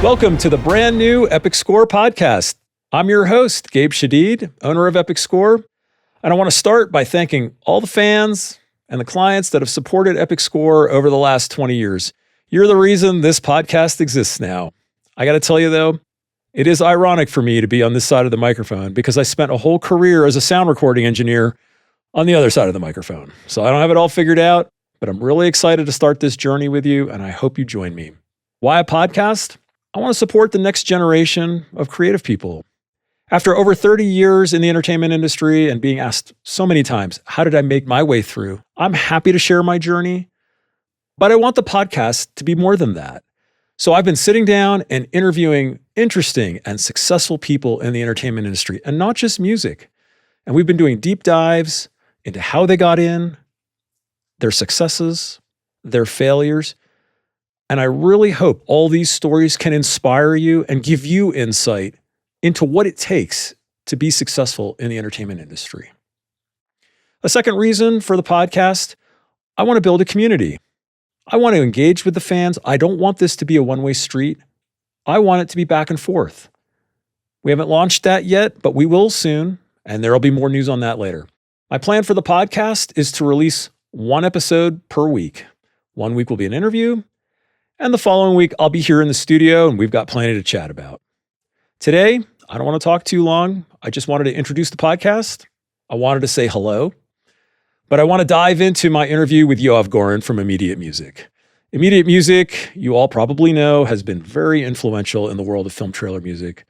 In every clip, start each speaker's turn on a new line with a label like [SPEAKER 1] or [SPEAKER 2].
[SPEAKER 1] Welcome to the brand new Epic Score podcast. I'm your host, Gabe Shadid, owner of Epic Score, and I want to start by thanking all the fans and the clients that have supported Epic Score over the last 20 years. You're the reason this podcast exists now. I got to tell you though, it is ironic for me to be on this side of the microphone because I spent a whole career as a sound recording engineer on the other side of the microphone. So I don't have it all figured out, but I'm really excited to start this journey with you, and I hope you join me. Why a podcast? I want to support the next generation of creative people. After over 30 years in the entertainment industry and being asked so many times, how did I make my way through? I'm happy to share my journey, but I want the podcast to be more than that. So I've been sitting down and interviewing interesting and successful people in the entertainment industry, and not just music. And we've been doing deep dives into how they got in, their successes, their failures. And I really hope all these stories can inspire you and give you insight into what it takes to be successful in the entertainment industry. A second reason for the podcast, I want to build a community. I want to engage with the fans. I don't want this to be a one-way street. I want it to be back and forth. We haven't launched that yet, but we will soon, and there'll be more news on that later. My plan for the podcast is to release one episode per week. 1 week will be an interview, and the following week, I'll be here in the studio and we've got plenty to chat about. Today, I don't want to talk too long. I just wanted to introduce the podcast. I wanted to say hello, but I want to dive into my interview with Yoav Goren from Immediate Music. Immediate Music, you all probably know, has been very influential in the world of film trailer music.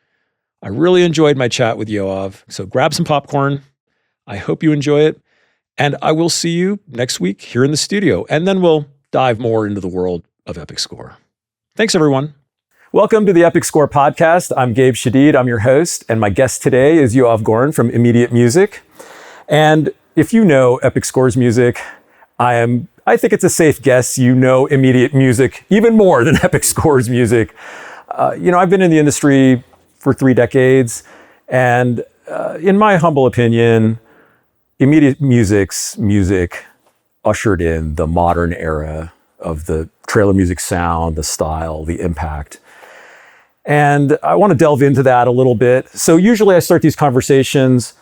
[SPEAKER 1] I really enjoyed my chat with Yoav, so grab some popcorn. I hope you enjoy it, and I will see you next week here in the studio, and then we'll dive more into the world of Epic Score. Thanks, everyone. Welcome to the Epic Score podcast. I'm Gabe Shadid. I'm your host, and my guest today is Yoav Goren from Immediate Music. And if you know Epic Score's music, I think it's a safe guess you know Immediate Music even more than Epic Score's music. I've been in the industry for 3 decades, and in my humble opinion, Immediate Music's music ushered in the modern era of the trailer music sound, the style, the impact. And I want to delve into that a little bit. So usually I start these conversations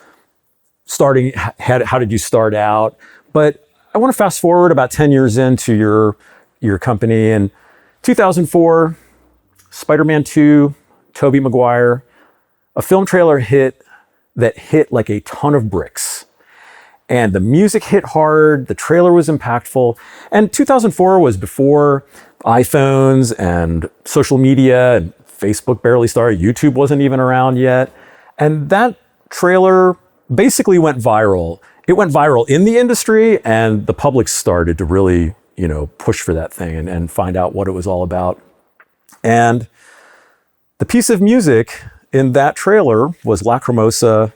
[SPEAKER 1] starting, how did you start out? But I want to fast forward about 10 years into your company. In 2004, Spider-Man 2, Tobey Maguire, a film trailer hit that hit like a ton of bricks. And the music hit hard, the trailer was impactful. And 2004 was before iPhones and social media, and Facebook barely started, YouTube wasn't even around yet. And that trailer basically went viral. It went viral in the industry, and the public started to really, push for that thing and find out what it was all about. And the piece of music in that trailer was Lacrimosa,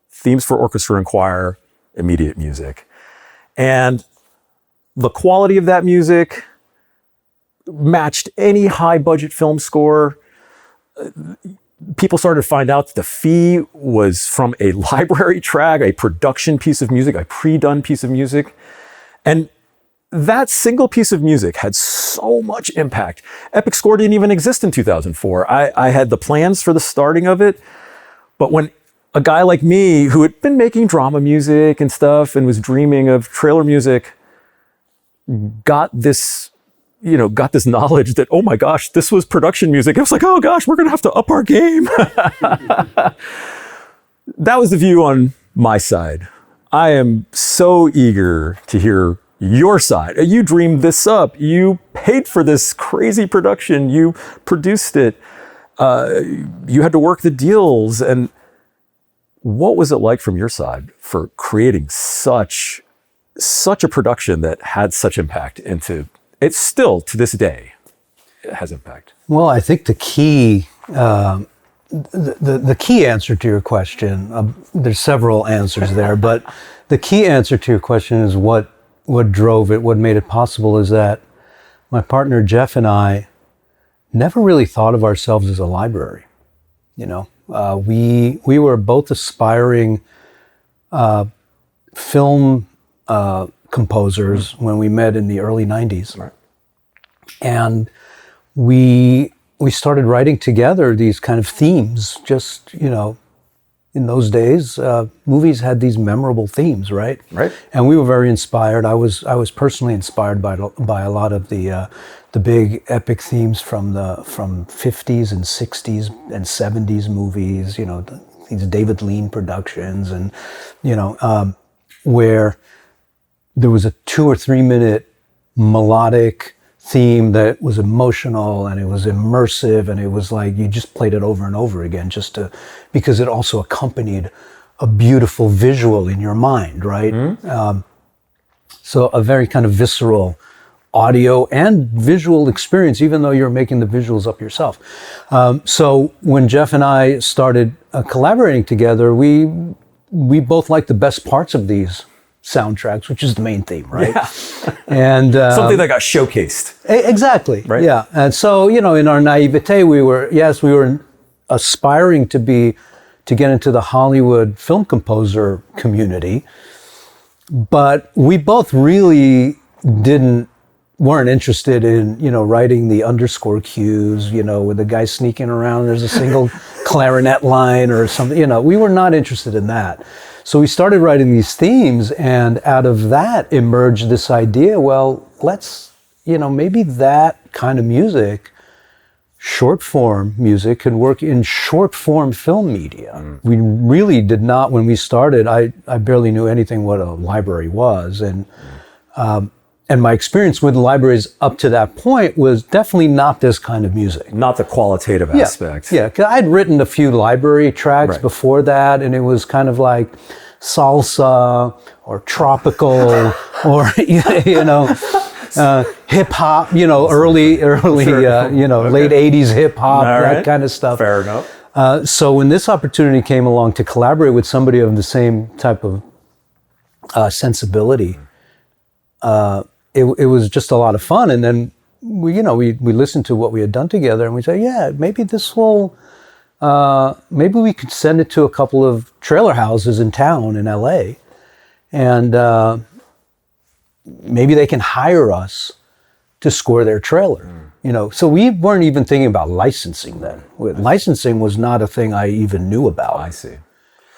[SPEAKER 1] Themes for Orchestra and Choir, Immediate Music. And the quality of that music matched any high budget film score. People started to find out that the fee was from a library track, a production piece of music, a pre-done piece of music. And that single piece of music had so much impact. Epic Score didn't even exist in 2004. I had the plans for the starting of it, but when a guy like me who had been making drama music and stuff and was dreaming of trailer music got this knowledge that, oh my gosh, this was production music. It was like, oh gosh, we're going to have to up our game. That was the view on my side. I am so eager to hear your side. You dreamed this up. You paid for this crazy production. You produced it. You had to work the deals. And what was it like from your side for creating such a production that had such impact into it? Still to this day it has impact?
[SPEAKER 2] Well, I think the key the key answer to your question, there's several answers there, but the key answer to your question is what drove it, what made it possible, is that my partner Jeff and I never really thought of ourselves as a library. We were both aspiring film composers when we met in the early 90s.
[SPEAKER 1] Right.
[SPEAKER 2] And we we started writing together these kind of themes. Just, in those days, movies had these memorable themes, right?
[SPEAKER 1] Right.
[SPEAKER 2] And we were very inspired. I was personally inspired by a lot of the big epic themes from 50s and 60s and 70s movies. These David Lean productions, and where there was a 2 or 3 minute melodic theme that was emotional and it was immersive, and it was like you just played it over and over again because it also accompanied a beautiful visual in your mind, right? Mm-hmm. So a very kind of visceral audio and visual experience, even though you're making the visuals up yourself. So when Jeff and I started collaborating together, we both liked the best parts of these soundtracks, which is the main theme, right?
[SPEAKER 1] Yeah.
[SPEAKER 2] And
[SPEAKER 1] something that got showcased.
[SPEAKER 2] Exactly.
[SPEAKER 1] Right.
[SPEAKER 2] Yeah. And so, in our naivete, we were aspiring to get into the Hollywood film composer community, but we both really weren't interested in, writing the underscore cues, with the guy sneaking around, there's a single clarinet line or something, we were not interested in that. So we started writing these themes, and out of that emerged this idea, well, let's, maybe that kind of music, short form music, could work in short form film media. Mm. We really did not, when we started, I barely knew anything what a library was. And my experience with libraries up to that point was definitely not this kind of music.
[SPEAKER 1] Not the qualitative aspect.
[SPEAKER 2] Yeah, because I'd written a few library tracks before that, and it was kind of like salsa or tropical or, hip hop, early, sure. Late 80s hip hop, that kind of stuff.
[SPEAKER 1] Fair enough.
[SPEAKER 2] So when this opportunity came along to collaborate with somebody of the same type of sensibility, it was just a lot of fun. And then we listened to what we had done together, and we said, yeah, maybe maybe we could send it to a couple of trailer houses in town in LA, and maybe they can hire us to score their trailer. So we weren't even thinking about licensing then. Licensing was not a thing I even knew about.
[SPEAKER 1] I see.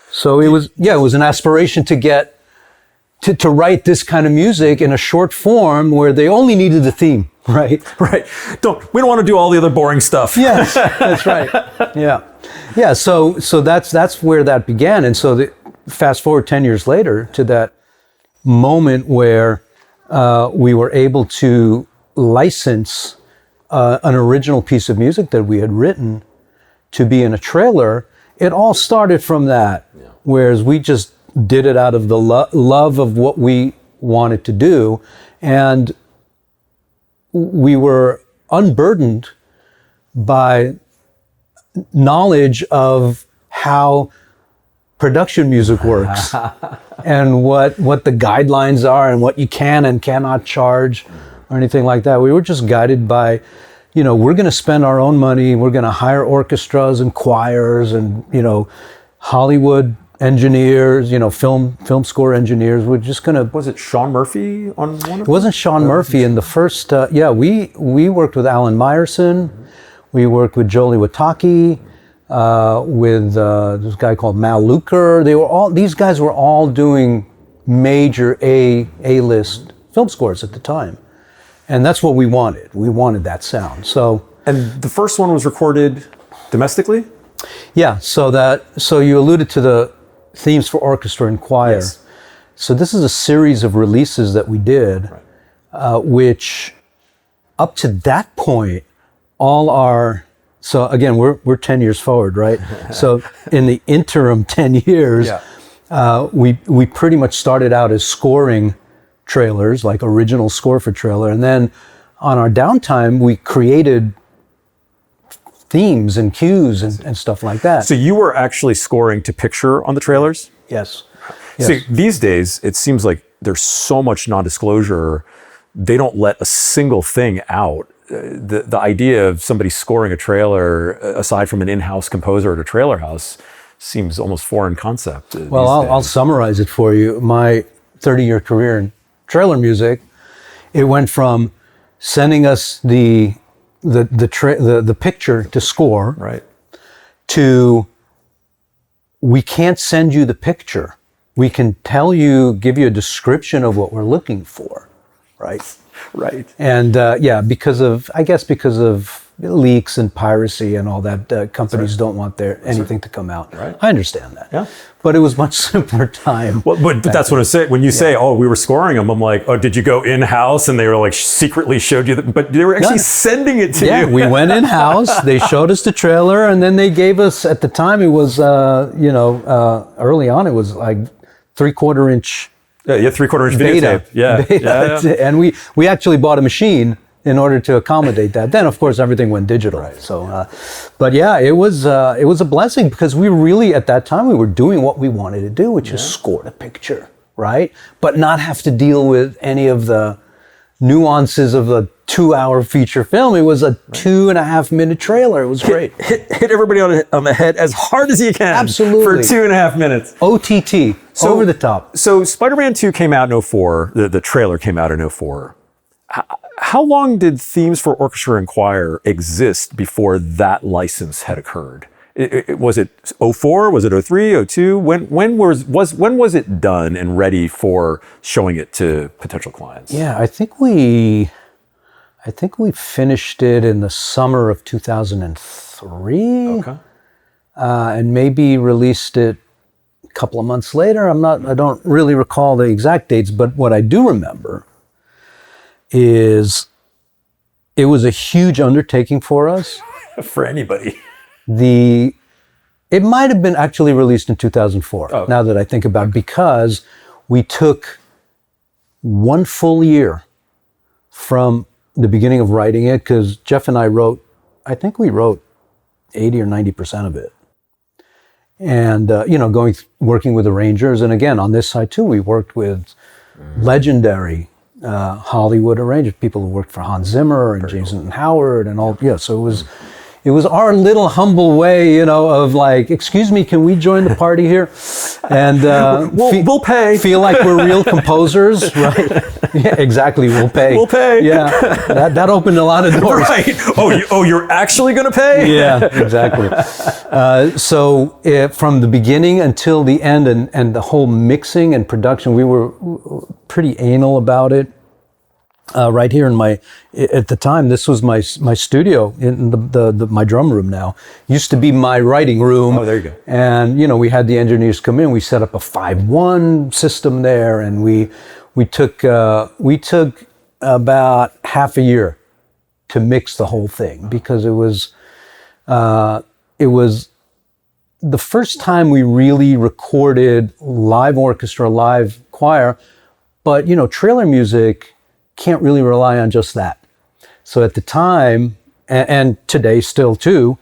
[SPEAKER 2] So it was an aspiration to get to write this kind of music in a short form where they only needed the theme, right?
[SPEAKER 1] Right. We don't want to do all the other boring stuff.
[SPEAKER 2] Yes, that's right. Yeah. Yeah, so that's where that began. And so fast forward 10 years later to that moment where we were able to license an original piece of music that we had written to be in a trailer. It all started from that, whereas we just did it out of the love of what we wanted to do, and we were unburdened by knowledge of how production music works and what the guidelines are and what you can and cannot charge or anything like that. We were just guided by, we're going to spend our own money, we're going to hire orchestras and choirs and, Hollywood engineers, film score engineers. We're just going to...
[SPEAKER 1] Was it Sean Murphy on one of them?
[SPEAKER 2] It wasn't Sean Murphy in the first... we worked with Alan Meyerson. We worked with Jolie Wataki, with this guy called Mal Luker. These guys were all doing major A-list film scores at the time. And that's what we wanted. We wanted that sound.
[SPEAKER 1] And the first one was recorded domestically?
[SPEAKER 2] Yeah, so you alluded to the themes for orchestra and choir.
[SPEAKER 1] Yes.
[SPEAKER 2] So this is a series of releases that we did, which up to that point, so again, we're 10 years forward, right? So in the interim 10 years, we pretty much started out as scoring trailers, like original score for trailer. And then on our downtime, we created themes and cues and stuff like that.
[SPEAKER 1] So you were actually scoring to picture on the trailers?
[SPEAKER 2] Yes.
[SPEAKER 1] See, these days, it seems like there's so much non-disclosure. They don't let a single thing out. The idea of somebody scoring a trailer, aside from an in-house composer at a trailer house, seems almost foreign concept.
[SPEAKER 2] Well, I'll summarize it for you. My 30-year career in trailer music, it went from sending us the the picture to score,
[SPEAKER 1] Right.
[SPEAKER 2] to we can't send you the picture. We can give you a description of what we're looking for, right?
[SPEAKER 1] Right.
[SPEAKER 2] And because of leaks and piracy and all that, companies don't want anything to come out.
[SPEAKER 1] Right.
[SPEAKER 2] I understand that.
[SPEAKER 1] Yeah.
[SPEAKER 2] But it was much simpler time.
[SPEAKER 1] Well, but that's what I say. When you say, "Oh, we were scoring them," I'm like, "Oh, did you go in house and they were like secretly showed you?" But they were actually sending it to you.
[SPEAKER 2] Yeah, we went in house. They showed us the trailer, and then they gave us. At the time, it was early on. It was like 3/4 inch.
[SPEAKER 1] Yeah, 3/4 inch videotape. Yeah.
[SPEAKER 2] And we actually bought a machine in order to accommodate that. Then, of course, everything went digital. Right. So, but yeah, it was a blessing because we really, at that time, we were doing what we wanted to do, which is score the picture, right? But not have to deal with any of the nuances of a 2-hour feature film. It was a 2.5 minute trailer. It was great.
[SPEAKER 1] Hit everybody on the head as hard as you can.
[SPEAKER 2] Absolutely.
[SPEAKER 1] For 2.5 minutes.
[SPEAKER 2] OTT, over the top.
[SPEAKER 1] So Spider-Man 2 came out in 2004. The trailer came out in 2004. How long did Themes for Orchestra and Choir exist before that license had occurred? Was it 2004? Was it 2003? 2002? When was it done and ready for showing it to potential clients?
[SPEAKER 2] Yeah, I think we finished it in the summer of 2003.
[SPEAKER 1] Okay.
[SPEAKER 2] And maybe released it a couple of months later. I don't really recall the exact dates, but what I do remember is it was a huge undertaking for us.
[SPEAKER 1] For anybody.
[SPEAKER 2] It might have been actually released in 2004, now that I think about it, because we took 1 full year from the beginning of writing it, because Jeff and I we wrote 80 or 90% of it. And, working with arrangers. And again, on this side too, we worked with legendary Hollywood arrangers, people who worked for Hans Zimmer and James Newton Howard and all. Yeah, so it was our little humble way, of like, excuse me, can we join the party here? And
[SPEAKER 1] we'll pay.
[SPEAKER 2] Feel like we're real composers, right? Yeah, exactly. We'll pay.
[SPEAKER 1] We'll pay.
[SPEAKER 2] Yeah, that opened a lot of doors.
[SPEAKER 1] Right. You're actually going to pay?
[SPEAKER 2] Yeah, exactly. So from the beginning until the end, and the whole mixing and production, we were pretty anal about it. Right here at the time, this was my studio in my drum room. Now used to be my writing room.
[SPEAKER 1] Oh, there you go.
[SPEAKER 2] And we had the engineers come in. We set up a 5-1 system there, and we took about half a year to mix the whole thing, because it was the first time we really recorded live orchestra, live choir. But trailer music can't really rely on just that. So at the time, and today still too,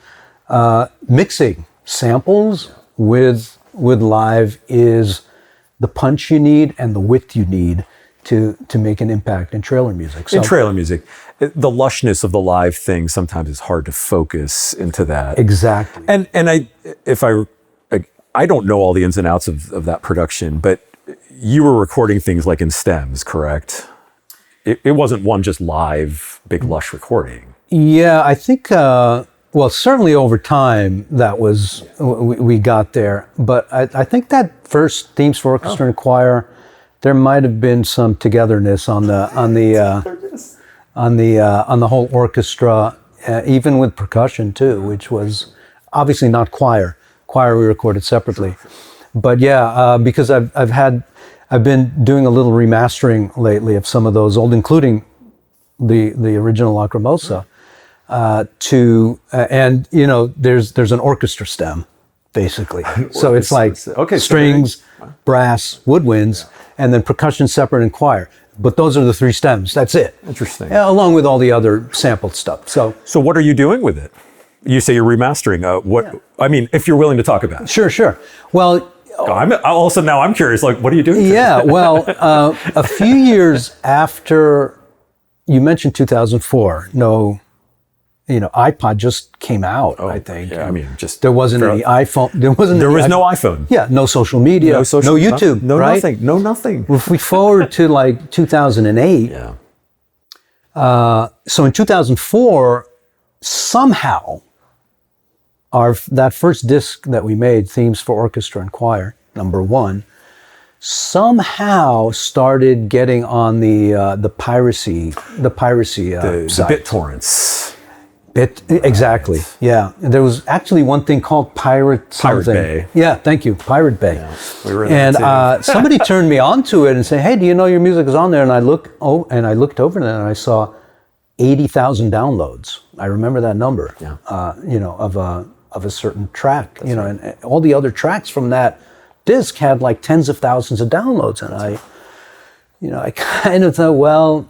[SPEAKER 2] mixing samples with live is the punch you need and the width you need to make an impact in trailer music. So,
[SPEAKER 1] in trailer music, the lushness of the live thing sometimes is hard to focus into that.
[SPEAKER 2] Exactly.
[SPEAKER 1] And I don't know all the ins and outs of that production, but you were recording things like in stems, correct? It wasn't one just live, big lush recording.
[SPEAKER 2] Yeah, I think, certainly over time that was, we got there. But I think that first Themes for Orchestra and Choir, there might have been some togetherness on the whole orchestra, even with percussion too, which was obviously not choir. Choir we recorded separately. But yeah, because I've been doing a little remastering lately of some of those old, including the original Lacrimosa, there's an orchestra stem, basically. So it's like strings, brass, woodwinds, and then percussion separate and choir. But those are the 3 stems. That's it.
[SPEAKER 1] Interesting.
[SPEAKER 2] Along with all the other sampled stuff. So
[SPEAKER 1] what are you doing with it? You say you're remastering. I mean, if you're willing to talk about it.
[SPEAKER 2] Sure. Well,
[SPEAKER 1] also now I'm curious, like, what are you doing?
[SPEAKER 2] Yeah, well, a few years after you mentioned 2004, iPod just came out, I think.
[SPEAKER 1] Yeah,
[SPEAKER 2] there wasn't any iPhone. There was
[SPEAKER 1] no iPhone.
[SPEAKER 2] Yeah, no social media, no YouTube,
[SPEAKER 1] no
[SPEAKER 2] right?
[SPEAKER 1] Nothing, no nothing.
[SPEAKER 2] If we forward to like 2008, so in 2004, somehow, that first disc that we made, Themes for Orchestra and Choir, #1, somehow started getting on the piracy site.
[SPEAKER 1] The BitTorrents.
[SPEAKER 2] Exactly. Right. Yeah. There was actually one thing called Pirate
[SPEAKER 1] Bay.
[SPEAKER 2] Yeah, thank you. Pirate Bay.
[SPEAKER 1] Yeah, we were in
[SPEAKER 2] somebody turned me onto it and said, "Hey, do you know your music is on there?" And I looked over there and I saw 80,000 downloads. I remember that number.
[SPEAKER 1] Yeah.
[SPEAKER 2] Of a certain track. That's right. And all the other tracks from that disc had like tens of thousands of downloads, and I kind of thought, well,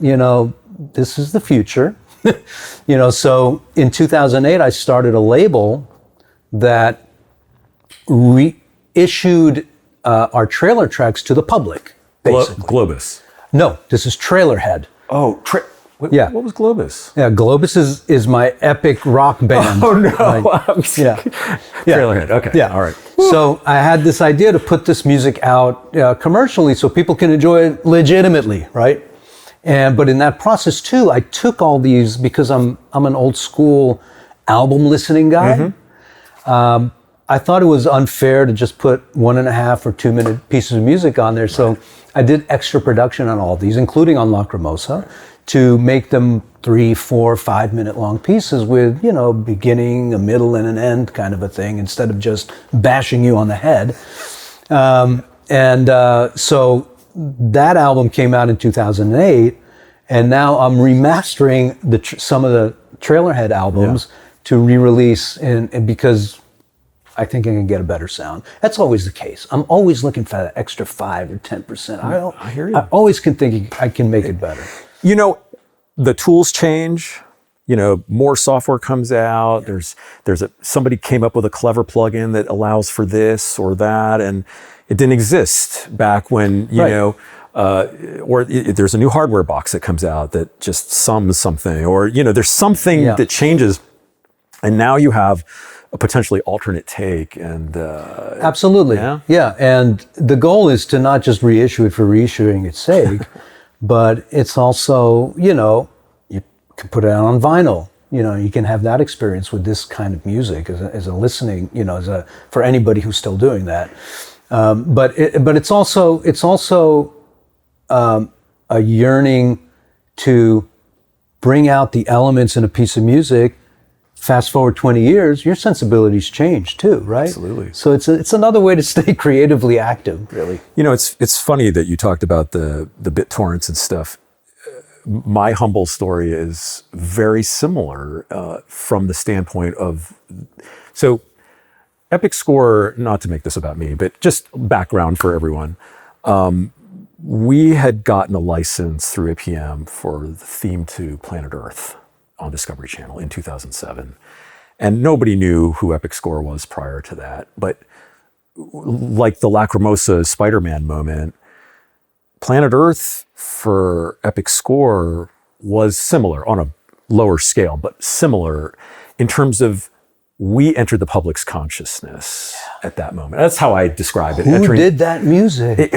[SPEAKER 2] this is the future. So in 2008, I started a label that reissued our trailer tracks to the public, basically.
[SPEAKER 1] Globus.
[SPEAKER 2] No, this is Trailerhead.
[SPEAKER 1] Oh,
[SPEAKER 2] yeah.
[SPEAKER 1] What was Globus?
[SPEAKER 2] Yeah, Globus is my epic rock band.
[SPEAKER 1] Oh, no.
[SPEAKER 2] Trailerhead.
[SPEAKER 1] Okay.
[SPEAKER 2] Yeah.
[SPEAKER 1] All right.
[SPEAKER 2] So I had this idea to put this music out commercially so people can enjoy it legitimately, right? But in that process too, I took all these, because I'm an old school album listening guy. Mm-hmm. I thought it was unfair to just put 1.5 or 2 minute pieces of music on there. So I did extra production on all these, including on Lacrimosa, to make them 3, 4, 5 minute long pieces with, beginning, a middle, and an end kind of a thing, instead of just bashing you on the head. So that album came out in 2008, and now I'm remastering some of the Trailerhead albums to re-release, and because I think I can get a better sound. That's always the case. I'm always looking for that extra 5 or 10%.
[SPEAKER 1] I hear you.
[SPEAKER 2] I always can think I can make it better.
[SPEAKER 1] The tools change. More software comes out. Yeah. Somebody came up with a clever plugin that allows for this or that, and it didn't exist back when there's a new hardware box that comes out that just sums something, or there's something that changes, and now you have a potentially alternate take. And
[SPEAKER 2] absolutely, yeah. And the goal is to not just reissue it for reissuing its sake. But it's also, you can put it out on vinyl. You can have that experience with this kind of music as a listening, for anybody who's still doing that. But it's also a yearning to bring out the elements in a piece of music. Fast forward 20 years, your sensibilities change too, right?
[SPEAKER 1] Absolutely.
[SPEAKER 2] So it's another way to stay creatively active, really.
[SPEAKER 1] It's funny that you talked about the BitTorrents and stuff. My humble story is very similar from the standpoint of, so Epic Score, not to make this about me, but just background for everyone. We had gotten a license through APM for the theme to Planet Earth on Discovery Channel in 2007. And nobody knew who Epic Score was prior to that. But like the Lacrimosa Spider-Man moment, Planet Earth for Epic Score was similar on a lower scale, but similar in terms of we entered the public's consciousness at that moment. That's how I describe it.
[SPEAKER 2] Who did that music?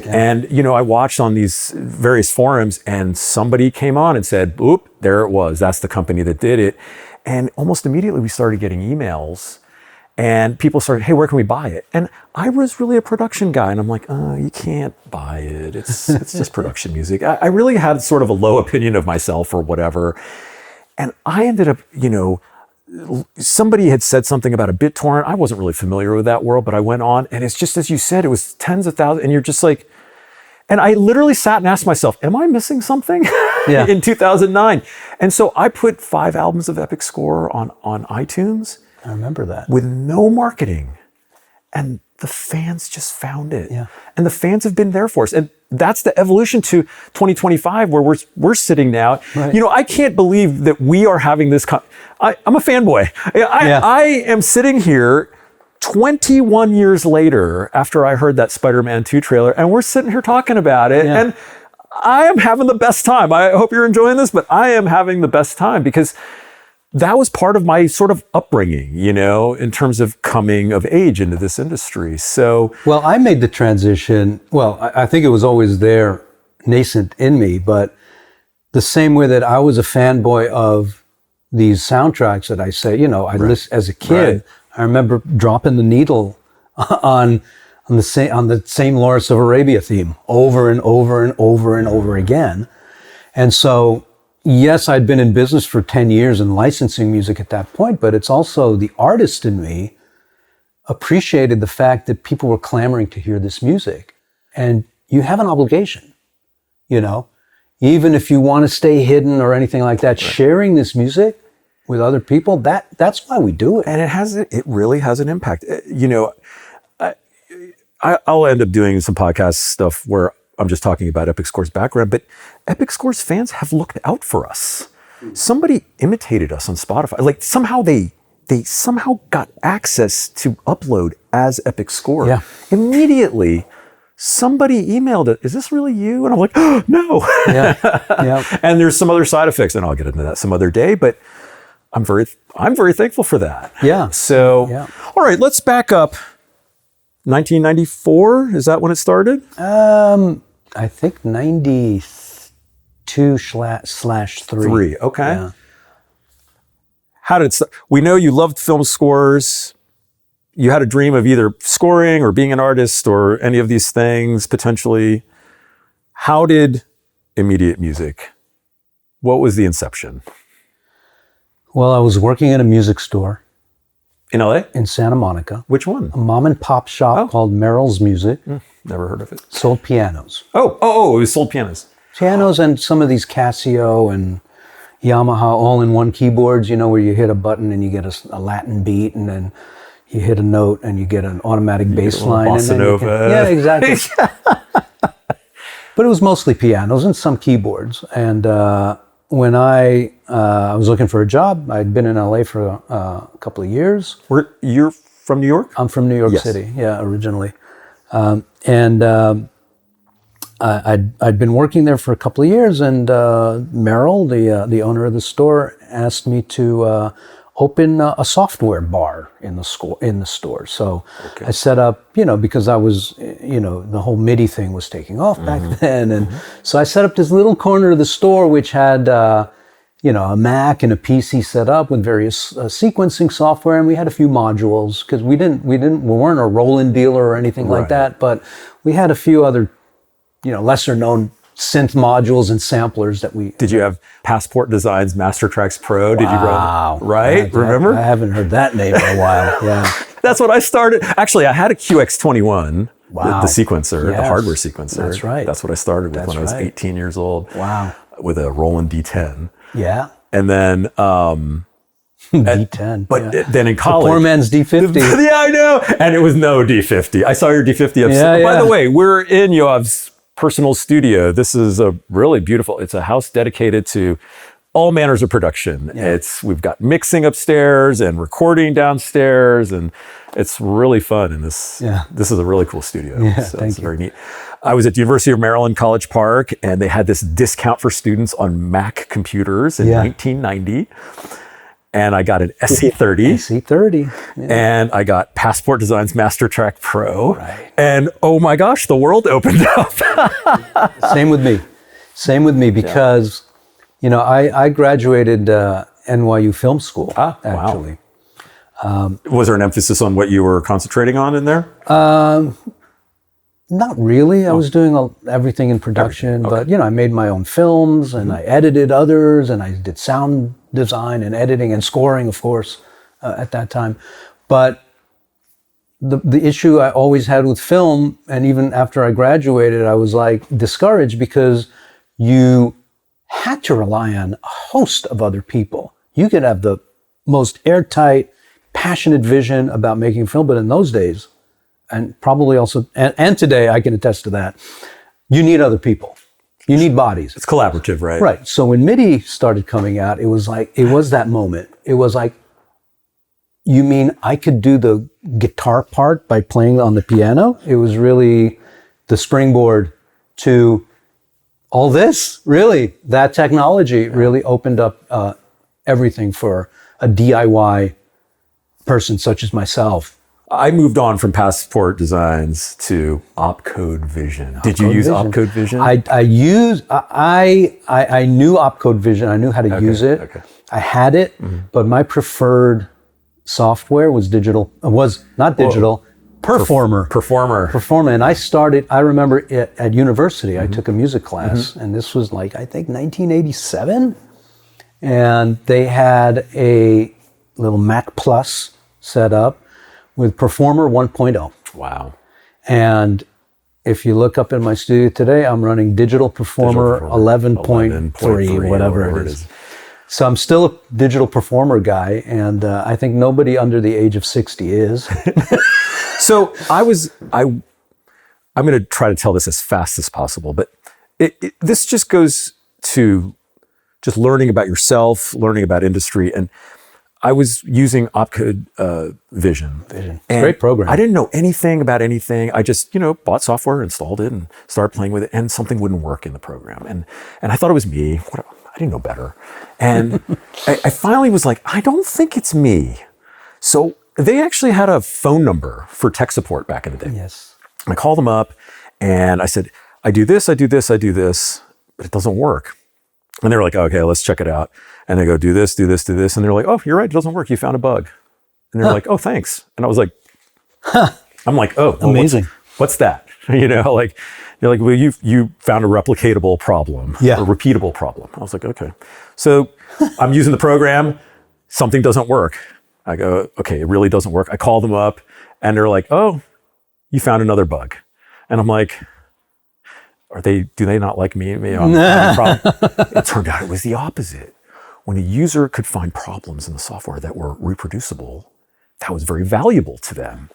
[SPEAKER 1] Yeah. And, I watched on these various forums, and somebody came on and said, oop, there it was. That's the company that did it. And almost immediately we started getting emails, and people started, hey, where can we buy it? And I was really a production guy, and I'm like, you can't buy it. It's just production music. I really had sort of a low opinion of myself or whatever. And I ended up, somebody had said something about a BitTorrent. I wasn't really familiar with that world, but I went on, and it's just as you said, it was tens of thousands, and you're just like, and I literally sat and asked myself, am I missing something? In 2009. And so I put 5 albums of Epic Score on iTunes.
[SPEAKER 2] I remember that.
[SPEAKER 1] With no marketing. And the fans just found it.
[SPEAKER 2] Yeah.
[SPEAKER 1] And the fans have been there for us. And that's the evolution to 2025 where we're sitting now.
[SPEAKER 2] Right.
[SPEAKER 1] I can't believe that we are having this. I'm a fanboy. I am sitting here 21 years later after I heard that Spider-Man 2 trailer, and we're sitting here talking about it. Yeah. And I am having the best time. I hope you're enjoying this, but I am having the best time because that was part of my sort of upbringing, in terms of coming of age into this industry. So,
[SPEAKER 2] well, I made the transition. Well, I think it was always there, nascent in me, but the same way that I was a fanboy of these soundtracks that I say, you know, I listen as a kid.
[SPEAKER 1] Right.
[SPEAKER 2] I remember dropping the needle on the same Lawrence of Arabia theme over and over and over and over again. And so, yes, I'd been in business for 10 years and licensing music at that point, but it's also the artist in me appreciated the fact that people were clamoring to hear this music. And you have an obligation, you know, even if you want to stay hidden or anything like that, sharing this music with other people, that's why we do it.
[SPEAKER 1] And it really has an impact. You know, I'll end up doing some podcast stuff where I'm just talking about Epic Score's background, but Epic Score's fans have looked out for us. Somebody imitated us on Spotify. Like somehow they somehow got access to upload as Epic Score.
[SPEAKER 2] Yeah.
[SPEAKER 1] Immediately, somebody emailed it, is this really you? And I'm like, oh, no.
[SPEAKER 2] Yeah.
[SPEAKER 1] And there's some other side effects, and I'll get into that some other day, but I'm very thankful for that.
[SPEAKER 2] Yeah.
[SPEAKER 1] So, all right, let's back up. 1994, is that when it started?
[SPEAKER 2] I think 92/3.
[SPEAKER 1] Okay.
[SPEAKER 2] Yeah.
[SPEAKER 1] How did it start? We know you loved film scores. You had a dream of either scoring or being an artist or any of these things potentially. How did Immediate Music? What was the inception?
[SPEAKER 2] Well, I was working at a music store
[SPEAKER 1] In LA?
[SPEAKER 2] in Santa Monica,
[SPEAKER 1] Which one?
[SPEAKER 2] a mom and pop shop called Merrill's Music,
[SPEAKER 1] Never heard of it.
[SPEAKER 2] sold pianos.
[SPEAKER 1] Oh, it was sold pianos.
[SPEAKER 2] Pianos and some of these Casio and Yamaha all-in-one keyboards, you know, where you hit a button and you get a Latin beat, and then you hit a note and you get an automatic bass line.
[SPEAKER 1] Bossa Nova.
[SPEAKER 2] Yeah, exactly. But it was mostly pianos and some keyboards. And when I was looking for a job, I'd been in LA for a couple of years.
[SPEAKER 1] You're from New York?
[SPEAKER 2] I'm from New York City, originally. I'd been working there for a couple of years, and Merrill, the owner of the store, asked me to open a software bar in the store. So I set up, you know, because I was, you know, the whole MIDI thing was taking off back then, and so I set up this little corner of the store which had, you know, a Mac and a PC set up with various sequencing software, and we had a few modules because we weren't a Roland dealer or anything like that, but we had a few other, you know, lesser known synth modules and samplers that we...
[SPEAKER 1] Did you have Passport Designs Master Tracks Pro? Did you run? Right? Remember?
[SPEAKER 2] I haven't heard that name in a while. Yeah.
[SPEAKER 1] That's what I started. Actually, I had a QX21,
[SPEAKER 2] Wow.
[SPEAKER 1] the sequencer,
[SPEAKER 2] Yes.
[SPEAKER 1] the hardware sequencer.
[SPEAKER 2] That's right.
[SPEAKER 1] That's what I started with when I was 18 years old.
[SPEAKER 2] Wow.
[SPEAKER 1] With a Roland D10.
[SPEAKER 2] Yeah.
[SPEAKER 1] And then...
[SPEAKER 2] D10.
[SPEAKER 1] But then in college...
[SPEAKER 2] The poor man's D50.
[SPEAKER 1] Yeah, I know. And it was no D50. I saw your D50 upstairs. By the way, we're in Yoav's personal studio. This is a really beautiful... It's a house dedicated to all manners of production.
[SPEAKER 2] Yeah.
[SPEAKER 1] We've got mixing upstairs and recording downstairs, and it's really fun. And this is a really cool studio.
[SPEAKER 2] Yeah,
[SPEAKER 1] so
[SPEAKER 2] thank
[SPEAKER 1] it's
[SPEAKER 2] you.
[SPEAKER 1] very neat. I was at the University of Maryland, College Park, and they had this discount for students on Mac computers in 1990. And I got an SE30.
[SPEAKER 2] SE30. Yeah.
[SPEAKER 1] And I got Passport Designs Master Track Pro.
[SPEAKER 2] Right.
[SPEAKER 1] And oh my gosh, the world opened up.
[SPEAKER 2] Same with me. Because, you know, I graduated NYU Film School, actually.
[SPEAKER 1] Wow. Was there an emphasis on what you were concentrating on in there?
[SPEAKER 2] Not really. I was doing everything in production, but, you know, I made my own films, and I edited others, and I did sound design and editing and scoring, of course, at that time. But the issue I always had with film, and even after I graduated, I was like discouraged because you had to rely on a host of other people. You could have the most airtight, passionate vision about making film, but in those days, and probably also, and today I can attest to that, you need other people. You need bodies.
[SPEAKER 1] It's collaborative, right?
[SPEAKER 2] Right. So when MIDI started coming out, it was that moment. It was like, you mean I could do the guitar part by playing on the piano? It was really the springboard to all this, really. That technology really opened up everything for a DIY person such as myself.
[SPEAKER 1] I moved on from Passport Designs to Opcode Vision. Did you use Opcode Vision?
[SPEAKER 2] I knew Opcode Vision. I knew how to use it.
[SPEAKER 1] Okay.
[SPEAKER 2] I had it, but my preferred software was Performer.
[SPEAKER 1] Performer.
[SPEAKER 2] And I remember at university, I took a music class, and this was like, I think 1987. And they had a little Mac Plus set up with Performer 1.0.
[SPEAKER 1] Wow.
[SPEAKER 2] And if you look up in my studio today, I'm running Digital Performer 11.3, whatever it is. So I'm still a Digital Performer guy, and I think nobody under the age of 60 is.
[SPEAKER 1] So I'm going to try to tell this as fast as possible, but this just goes to just learning about yourself, learning about industry. And I was using Opcode Vision.
[SPEAKER 2] Great program.
[SPEAKER 1] I didn't know anything about anything. I just, bought software, installed it, and started playing with it, and something wouldn't work in the program. And I thought it was me. I didn't know better. And I finally was like, I don't think it's me. So they actually had a phone number for tech support back in the day.
[SPEAKER 2] Yes.
[SPEAKER 1] I called them up and I said, I do this, but it doesn't work. And they were like, okay, let's check it out. And they go, do this. And they're like, oh, you're right, it doesn't work. You found a bug. And they're like, oh, thanks. And I was like, I'm like, oh, well,
[SPEAKER 2] amazing.
[SPEAKER 1] What's that? They're like, well, you found a replicatable problem, a repeatable problem. I was like, okay. So I'm using the program, something doesn't work. I go, okay, it really doesn't work. I call them up and they're like, oh, you found another bug. And I'm like, do they not like me? It turned out it was the opposite. When a user could find problems in the software that were reproducible, that was very valuable to them.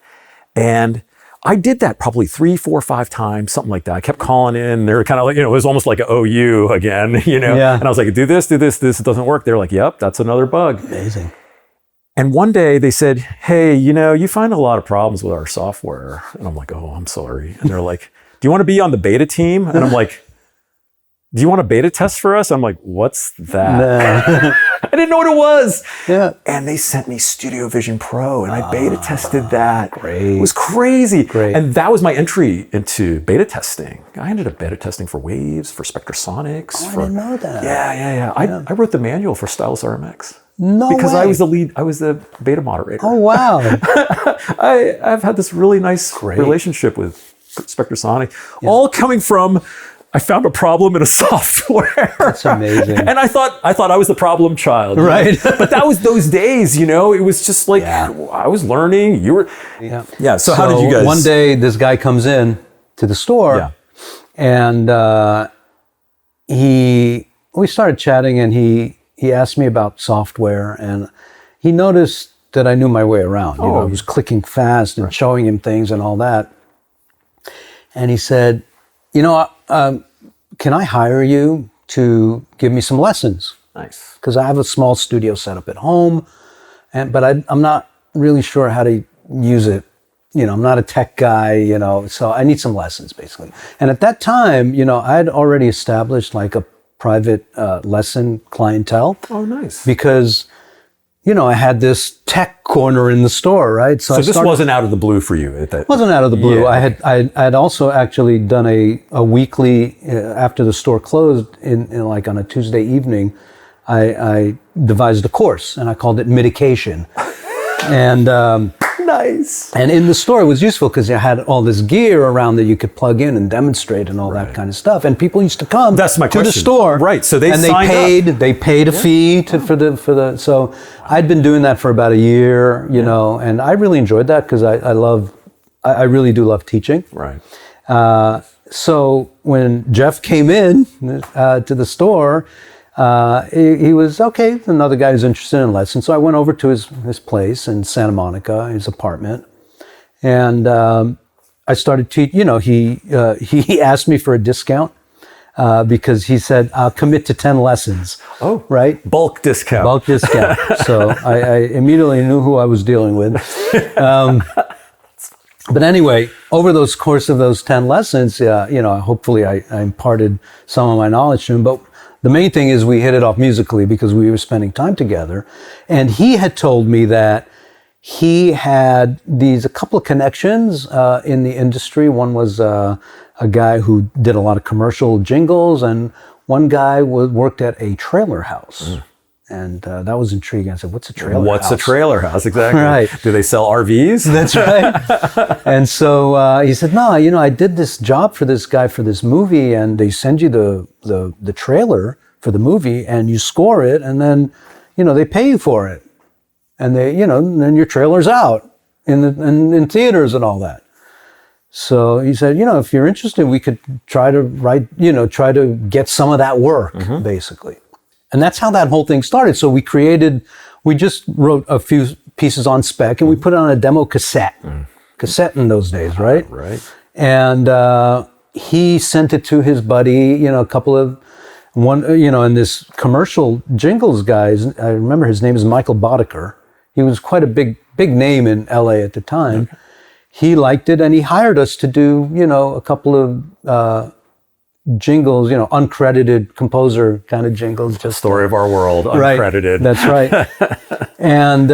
[SPEAKER 1] And I did that probably 3, 4, 5 times, something like that. I kept calling in. They were kind of like, it was almost like an OU again,
[SPEAKER 2] Yeah.
[SPEAKER 1] And I was like, do this, it doesn't work. They're like, yep, that's another bug.
[SPEAKER 2] Amazing.
[SPEAKER 1] And one day they said, hey, you find a lot of problems with our software. And I'm like, oh, I'm sorry. And they're like, do you want to be on the beta team? And I'm like, do you want a beta test for us? I'm like, what's that?
[SPEAKER 2] No.
[SPEAKER 1] I didn't know what it was.
[SPEAKER 2] Yeah.
[SPEAKER 1] And they sent me Studio Vision Pro and I beta tested that.
[SPEAKER 2] Great.
[SPEAKER 1] It was crazy.
[SPEAKER 2] Great.
[SPEAKER 1] And that was my entry into beta testing. I ended up beta testing for Waves, for Spectrasonics.
[SPEAKER 2] I didn't know that.
[SPEAKER 1] Yeah. I wrote the manual for Stylus RMX.
[SPEAKER 2] No
[SPEAKER 1] because
[SPEAKER 2] way.
[SPEAKER 1] I was the beta moderator.
[SPEAKER 2] Oh, wow.
[SPEAKER 1] I've had this really nice relationship with Spectrasonic, all coming from, I found a problem in a software. That's
[SPEAKER 2] amazing.
[SPEAKER 1] And I thought I was the problem child.
[SPEAKER 2] Right.
[SPEAKER 1] But that was those days, it was just like, I was learning, you were. Yeah. So how did you guys?
[SPEAKER 2] One day this guy comes in to the store and we started chatting and he asked me about software and he noticed that I knew my way around. I was clicking fast and showing him things and all that. And he said, can I hire you to give me some lessons?
[SPEAKER 1] Nice.
[SPEAKER 2] Because I have a small studio set up at home, but I'm not really sure how to use it. I'm not a tech guy, so I need some lessons basically. And at that time, I had already established like a private lesson clientele.
[SPEAKER 1] Oh, nice.
[SPEAKER 2] Because I had this tech corner in the store, right?
[SPEAKER 1] So this wasn't out of the blue for you? It
[SPEAKER 2] wasn't out of the blue. Yeah. I had also actually done a weekly, after the store closed, in like on a Tuesday evening, I devised a course and I called it Mitigation. And
[SPEAKER 1] nice.
[SPEAKER 2] And in the store, it was useful because you had all this gear around that you could plug in and demonstrate and all that kind of stuff. And people used to come to the store,
[SPEAKER 1] right? So they
[SPEAKER 2] paid a fee for the. So I'd been doing that for about a year, and I really enjoyed that because I really do love teaching.
[SPEAKER 1] Right.
[SPEAKER 2] So when Jeff came in to the store. He was, okay, another guy who's interested in lessons. So I went over to his place in Santa Monica, his apartment. And I started teaching, he asked me for a discount because he said, I'll commit to 10 lessons.
[SPEAKER 1] Oh,
[SPEAKER 2] right?
[SPEAKER 1] Bulk discount.
[SPEAKER 2] Bulk discount. So I immediately knew who I was dealing with. But anyway, over those course of those 10 lessons, hopefully I imparted some of my knowledge to him. But the main thing is we hit it off musically because we were spending time together. And he had told me that he had a couple of connections in the industry. One was a guy who did a lot of commercial jingles, and one guy worked at a trailer house. And that was intriguing. I said, what's a trailer house?
[SPEAKER 1] What's a trailer house? Exactly.
[SPEAKER 2] Right.
[SPEAKER 1] Do they sell RVs?
[SPEAKER 2] That's right. And so he said, no, I did this job for this guy for this movie, and they send you the trailer for the movie, and you score it, and then, they pay you for it. And then your trailer's out in theaters and all that. So he said, if you're interested, we could try to get some of that work, basically. And that's how that whole thing started. So we just wrote a few pieces on spec, and we put it on a demo cassette. Cassette in those days, right?
[SPEAKER 1] Right.
[SPEAKER 2] And he sent it to his buddy, a couple of and this commercial jingles guys, I remember his name is Michael Boddicker. He was quite a big name in LA at the time. Okay. He liked it, and he hired us to do, a couple of jingles, uncredited composer kind of jingles. Just
[SPEAKER 1] story of our world, uncredited.
[SPEAKER 2] Right, that's right. And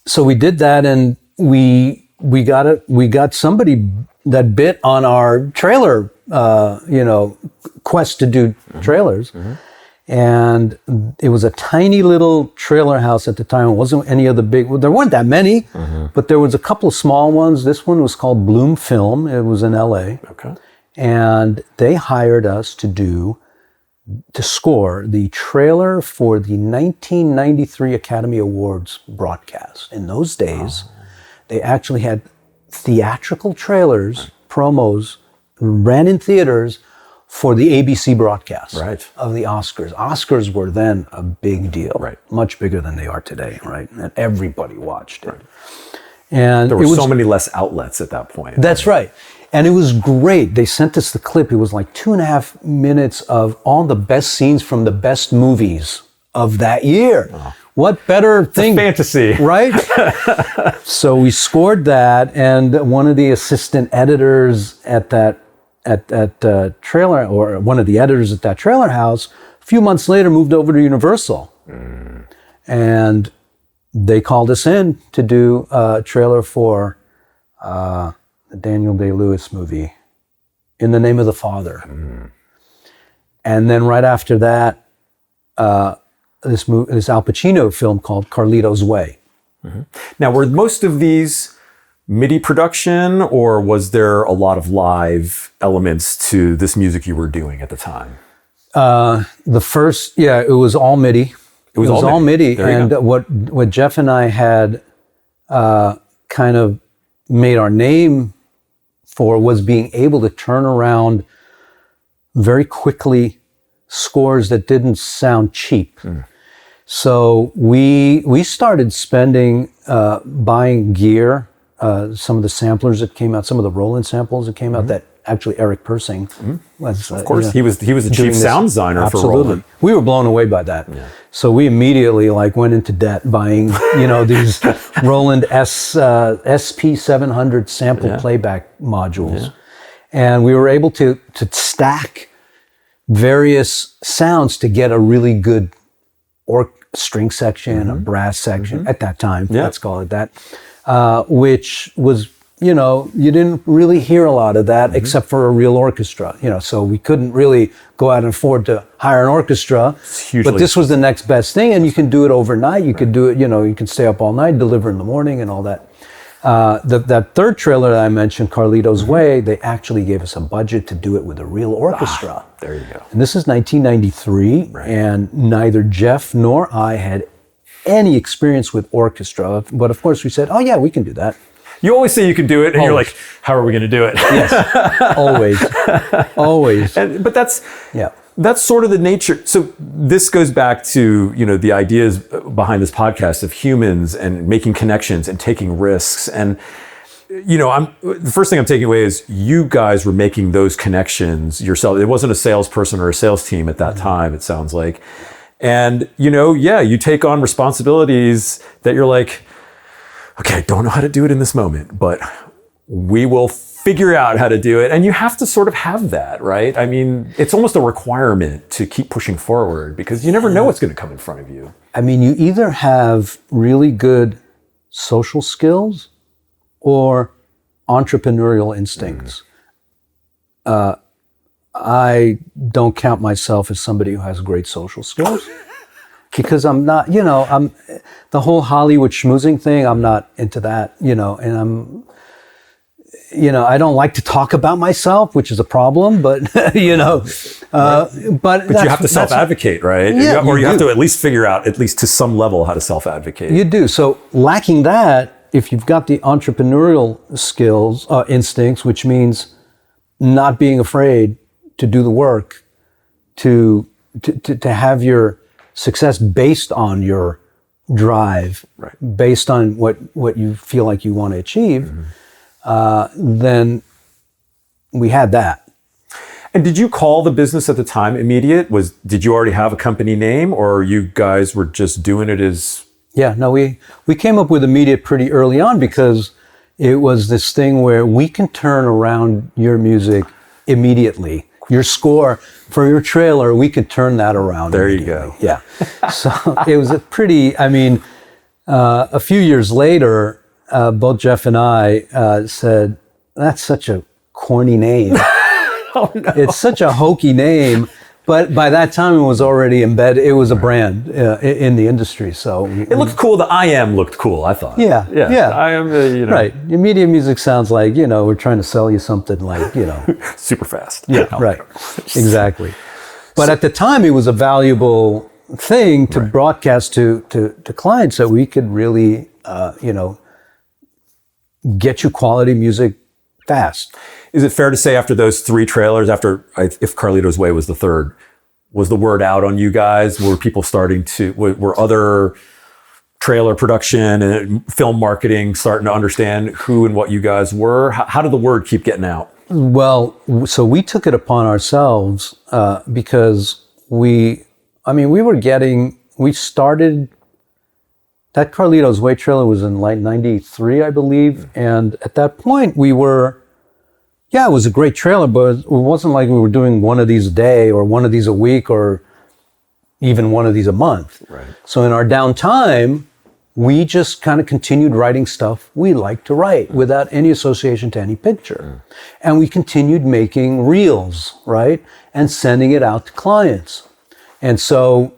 [SPEAKER 2] so we did that, and we got somebody that bit on our trailer, quest to do trailers. And it was a tiny little trailer house at the time. It wasn't any of the big, there weren't that many, but there was a couple of small ones. This one was called Bloom Film. It was in LA.
[SPEAKER 1] Okay.
[SPEAKER 2] And they hired us to score the trailer for the 1993 Academy Awards broadcast. In those days, they actually had theatrical trailers, promos, ran in theaters for the ABC broadcast of the Oscars. Oscars were then a big deal, much bigger than they are today, right? And everybody watched it. And
[SPEAKER 1] there were so many less outlets at that point.
[SPEAKER 2] That's right. And it was great. They sent us the clip. It was like 2.5 minutes of all the best scenes from the best movies of that year. Oh. What better thing?
[SPEAKER 1] It's a fantasy.
[SPEAKER 2] Right? So we scored that, and one of the assistant editors at that trailer, or one of the editors at that trailer house, a few months later moved over to Universal. And they called us in to do a trailer for the Daniel Day-Lewis movie, In the Name of the Father. And then right after that, this Al Pacino film called Carlito's Way.
[SPEAKER 1] Now, were most of these MIDI production, or was there a lot of live elements to this music you were doing at the time?
[SPEAKER 2] It was all MIDI. It was all MIDI. And what Jeff and I had kind of made our name for was being able to turn around very quickly scores that didn't sound cheap. So we started spending, buying gear, some of the samplers that came out, some of the Roland samples that came out that actually Eric Persing was.
[SPEAKER 1] Of course, he was the chief sound designer for Roland.
[SPEAKER 2] We were blown away by that. Yeah. So we immediately went into debt buying, these Roland SP700 sample playback modules. And we were able to stack various sounds to get a really good string section, a brass section at that time, let's call it that, which was, you didn't really hear a lot of that except for a real orchestra, so we couldn't really go out and afford to hire an orchestra, but this was the next best thing, and you can do it overnight, you could do it, you can stay up all night, deliver in the morning and all that. That third trailer that I mentioned, Carlito's Way, they actually gave us a budget to do it with a real orchestra.
[SPEAKER 1] There you go.
[SPEAKER 2] And this is 1993, and neither Jeff nor I had any experience with orchestra. But of course we said, oh yeah, we can do that.
[SPEAKER 1] You always say you can do it, and you're like, how are we going to do it?
[SPEAKER 2] Yes, always.
[SPEAKER 1] But that's sort of the nature. So this goes back to, the ideas behind this podcast of humans and making connections and taking risks. And, the first thing I'm taking away is you guys were making those connections yourself. It wasn't a salesperson or a sales team at that time, it sounds like. And, you take on responsibilities that you're like, okay, I don't know how to do it in this moment, but we will figure out how to do it. And you have to sort of have that, right? I mean, it's almost a requirement to keep pushing forward because you never know what's going to come in front of you.
[SPEAKER 2] I mean, you either have really good social skills or entrepreneurial instincts. I don't count myself as somebody who has great social skills. because I'm not, I'm the whole Hollywood schmoozing thing. I'm not into that, and I don't like to talk about myself, which is a problem, but, but
[SPEAKER 1] you have to self-advocate, right?
[SPEAKER 2] Yeah,
[SPEAKER 1] you have to at least figure out, at least to some level, how to self-advocate.
[SPEAKER 2] You do. So lacking that, if you've got the entrepreneurial skills, instincts, which means not being afraid to do the work, to have your success based on your drive, right, based on what you feel like you want to achieve, then we had that.
[SPEAKER 1] And did you call the business at the time Immediate? Did you already have a company name, or you guys were just doing it as?
[SPEAKER 2] Yeah, no, we came up with Immediate pretty early on because it was this thing where we can turn around your music immediately. Your score for your trailer, we could turn that around.
[SPEAKER 1] There you go.
[SPEAKER 2] Yeah. So it was a few years later, both Jeff and I said, that's such a corny name.
[SPEAKER 1] Oh, no.
[SPEAKER 2] It's such a hokey name. But by that time, it was already embedded. It was a brand in the industry. So
[SPEAKER 1] it looked cool. The I Am looked cool, I thought.
[SPEAKER 2] Yeah.
[SPEAKER 1] I Am,
[SPEAKER 2] Right. Immediate music sounds like, we're trying to sell you something like,
[SPEAKER 1] super fast.
[SPEAKER 2] Yeah, right. Exactly. But at the time, it was a valuable thing to broadcast to clients that we could really, get you quality music fast.
[SPEAKER 1] Is it fair to say after those 3 trailers, if Carlito's Way was the third, was the word out on you guys? Were people starting to, were other trailer production and film marketing starting to understand who and what you guys were? How did the word keep getting out?
[SPEAKER 2] Well, so we took it upon ourselves because we started, that Carlito's Way trailer was in like 93, I believe. And at that point it was a great trailer, but it wasn't like we were doing one of these a day or one of these a week or even one of these a month.
[SPEAKER 1] Right.
[SPEAKER 2] So in our downtime, we just kind of continued writing stuff we liked to write without any association to any picture. And we continued making reels, right? And sending it out to clients. And so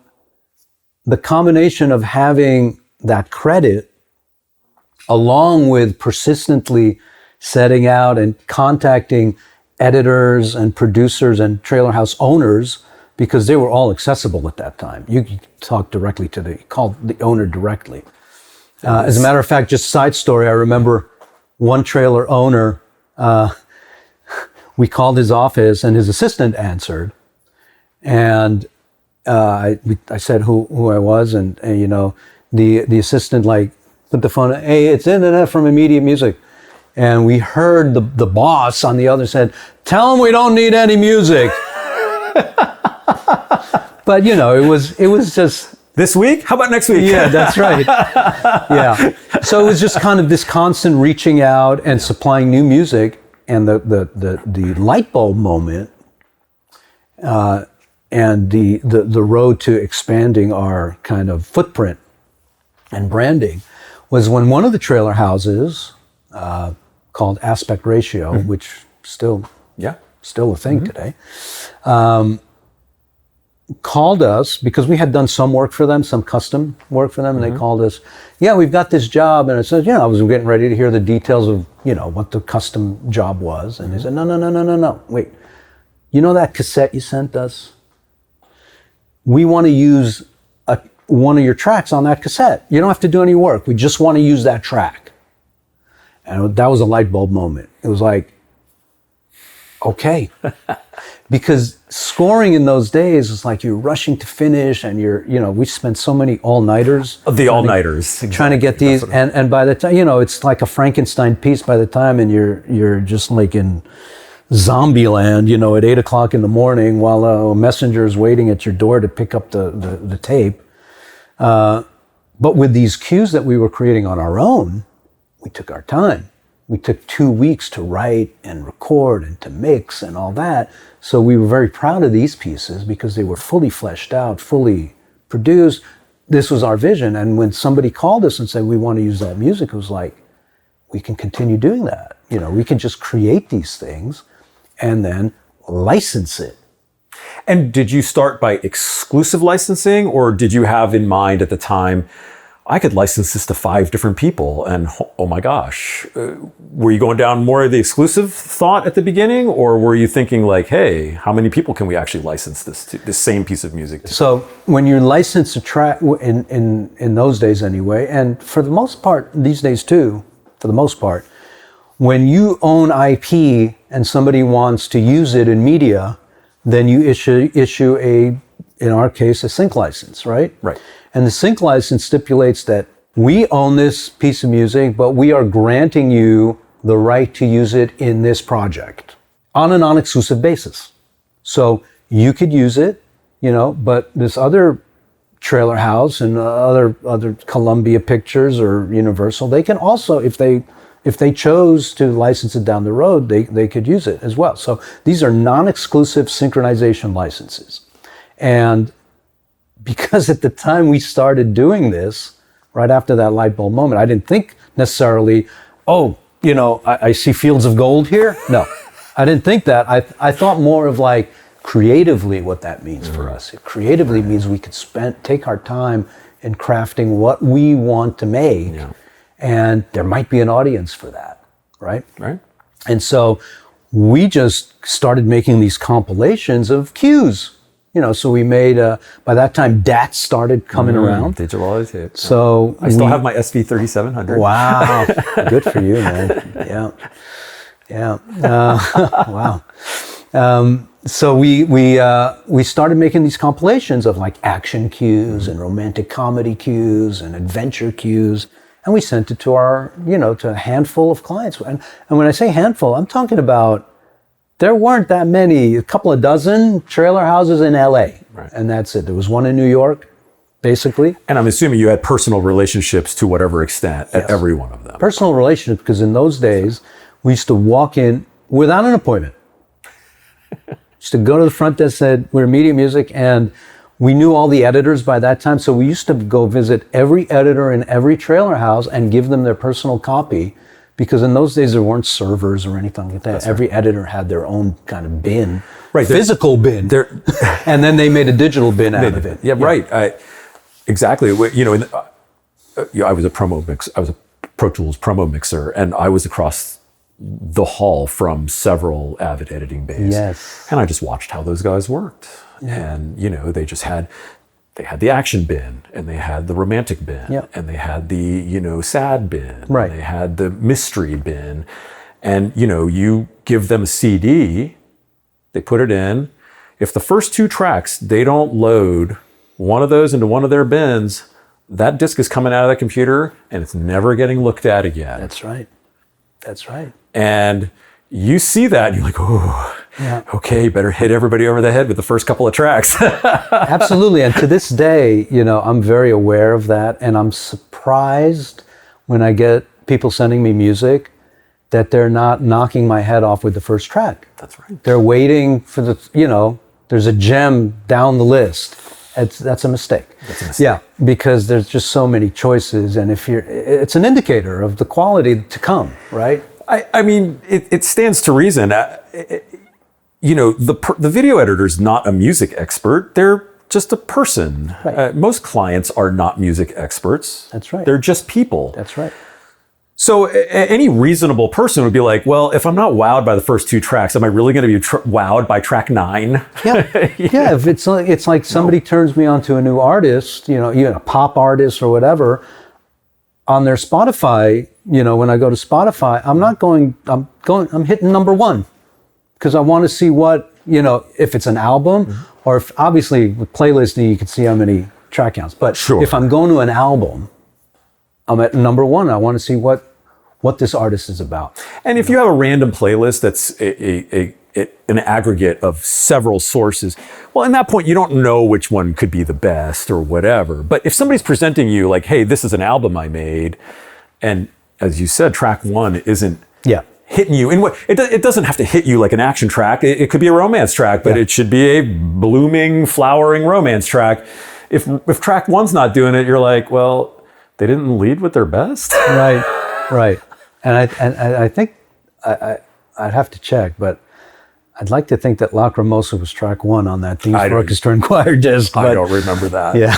[SPEAKER 2] the combination of having that credit along with persistently setting out and contacting editors and producers and trailer house owners, because they were all accessible at that time. You could talk directly called the owner directly. As a matter of fact, just side story, I remember one trailer owner, we called his office and his assistant answered. And I said who I was, and the assistant put the phone, hey, it's Internet from Immediate Music. And we heard the boss on the other said, tell him we don't need any music. But it was just,
[SPEAKER 1] this week? How about next week?
[SPEAKER 2] Yeah, that's right. Yeah. So it was just kind of this constant reaching out and supplying new music, and the light bulb moment and the road to expanding our kind of footprint and branding was when one of the trailer houses called Aspect Ratio, which still a thing today, called us because we had done some work for them, some custom work for them, and they called us, we've got this job. And I said, I was getting ready to hear the details of, what the custom job was. And they said, no, wait, that cassette you sent us? We want to use one of your tracks on that cassette. You don't have to do any work. We just want to use that track. And that was a light bulb moment. It was like, okay. Because scoring in those days was like you're rushing to finish, and we spent so many all-nighters.
[SPEAKER 1] All-nighters.
[SPEAKER 2] Trying to get these, and by the time, it's like a Frankenstein piece by the time, and you're just like in zombie land, at 8:00 in the morning while a messenger is waiting at your door to pick up the tape. But with these cues that we were creating on our own, we took our time. We took 2 weeks to write and record and to mix and all that. So we were very proud of these pieces because they were fully fleshed out, fully produced. This was our vision. And when somebody called us and said, we want to use that music, it was like, we can continue doing that. We can just create these things and then license it.
[SPEAKER 1] And did you start by exclusive licensing, or did you have in mind at the time, I could license this to 5 different people, and oh my gosh, were you going down more of the exclusive thought at the beginning, or were you thinking like, hey, how many people can we actually license this same piece of music to?
[SPEAKER 2] So when you license a track, in those days anyway, and for the most part these days too, for the most part, when you own IP and somebody wants to use it in media, then you issue in our case, a sync license, right?
[SPEAKER 1] Right.
[SPEAKER 2] And the sync license stipulates that we own this piece of music, but we are granting you the right to use it in this project on a non-exclusive basis. So you could use it, but this other trailer house and other Columbia Pictures or Universal, they can also, if they chose to license it down the road, they could use it as well. So these are non-exclusive synchronization licenses. And because at the time we started doing this, right after that light bulb moment, I didn't think necessarily, I see fields of gold here. No, I didn't think that. I thought more of like creatively what that means for us. It creatively means we could take our time in crafting what we want to make, and there might be an audience for that, right?
[SPEAKER 1] Right.
[SPEAKER 2] And so we just started making these compilations of cues. So we made, by that time, DATs started coming around.
[SPEAKER 1] Digital tape.
[SPEAKER 2] So
[SPEAKER 1] I still have my SV3700.
[SPEAKER 2] Wow. Good for you, man. Yeah. Wow. So we started making these compilations of like action cues and romantic comedy cues and adventure cues. And we sent it to to a handful of clients. And when I say handful, I'm talking about, there weren't that many, a couple of dozen trailer houses in LA.
[SPEAKER 1] Right.
[SPEAKER 2] And that's it. There was one in New York, basically.
[SPEAKER 1] And I'm assuming you had personal relationships to whatever extent at every one of them.
[SPEAKER 2] Personal relationships, because in those days, we used to walk in without an appointment. Used to go to the front desk, said, we're Media Music, and we knew all the editors by that time. So we used to go visit every editor in every trailer house and give them their personal copy. Because in those days, there weren't servers or anything like that. Every editor had their own kind of bin, physical bin. And then they made a digital bin out of it.
[SPEAKER 1] Yeah, right. Exactly. I was a promo mix. I was a Pro Tools promo mixer, and I was across the hall from several Avid editing bays.
[SPEAKER 2] Yes.
[SPEAKER 1] And I just watched how those guys worked. Yeah. And, they just had... They had the action bin, and they had the romantic bin, and they had the, sad bin,
[SPEAKER 2] right.
[SPEAKER 1] And they had the mystery bin. And, you give them a CD, they put it in. If the first 2 tracks, they don't load one of those into one of their bins, that disc is coming out of the computer, and it's never getting looked at again.
[SPEAKER 2] That's right. That's right.
[SPEAKER 1] And you see that, and you're like, oh, okay, better hit everybody over the head with the first couple of tracks.
[SPEAKER 2] Absolutely. And to this day, I'm very aware of that. And I'm surprised when I get people sending me music that they're not knocking my head off with the first track.
[SPEAKER 1] That's right.
[SPEAKER 2] They're waiting for there's a gem down the list. That's a mistake.
[SPEAKER 1] That's a mistake.
[SPEAKER 2] Yeah, because there's just so many choices. And it's an indicator of the quality to come, right?
[SPEAKER 1] I mean, it stands to reason. The video editor's not a music expert. They're just a person.
[SPEAKER 2] Right.
[SPEAKER 1] Most clients are not music experts.
[SPEAKER 2] That's right.
[SPEAKER 1] They're just people.
[SPEAKER 2] That's right.
[SPEAKER 1] So any reasonable person would be like, well, if I'm not wowed by the first 2 tracks, am I really going to be wowed by track 9?
[SPEAKER 2] Yeah. Yeah. If it's like somebody turns me on to a new artist, even a pop artist or whatever, on their Spotify, when I go to Spotify, I'm hitting number 1 because I want to see what, if it's an album or if obviously with playlisting, you can see how many track counts. But if I'm going to an album, I'm at number 1. I want to see what this artist is about.
[SPEAKER 1] And if you have a random playlist that's an aggregate of several sources, well, in that point, you don't know which one could be the best or whatever. But if somebody's presenting you like, hey, this is an album I made, and as you said, track 1 isn't hitting you in what it doesn't have to hit you like an action track. It could be a romance track, but it should be a blooming, flowering romance track. If track 1's not doing it, you're like, well, they didn't lead with their best.
[SPEAKER 2] Right. And I think I'd have to check, but I'd like to think that Lacrimosa was track 1 on that Themes for Orchestra and Choir disc.
[SPEAKER 1] I don't remember that.
[SPEAKER 2] Yeah,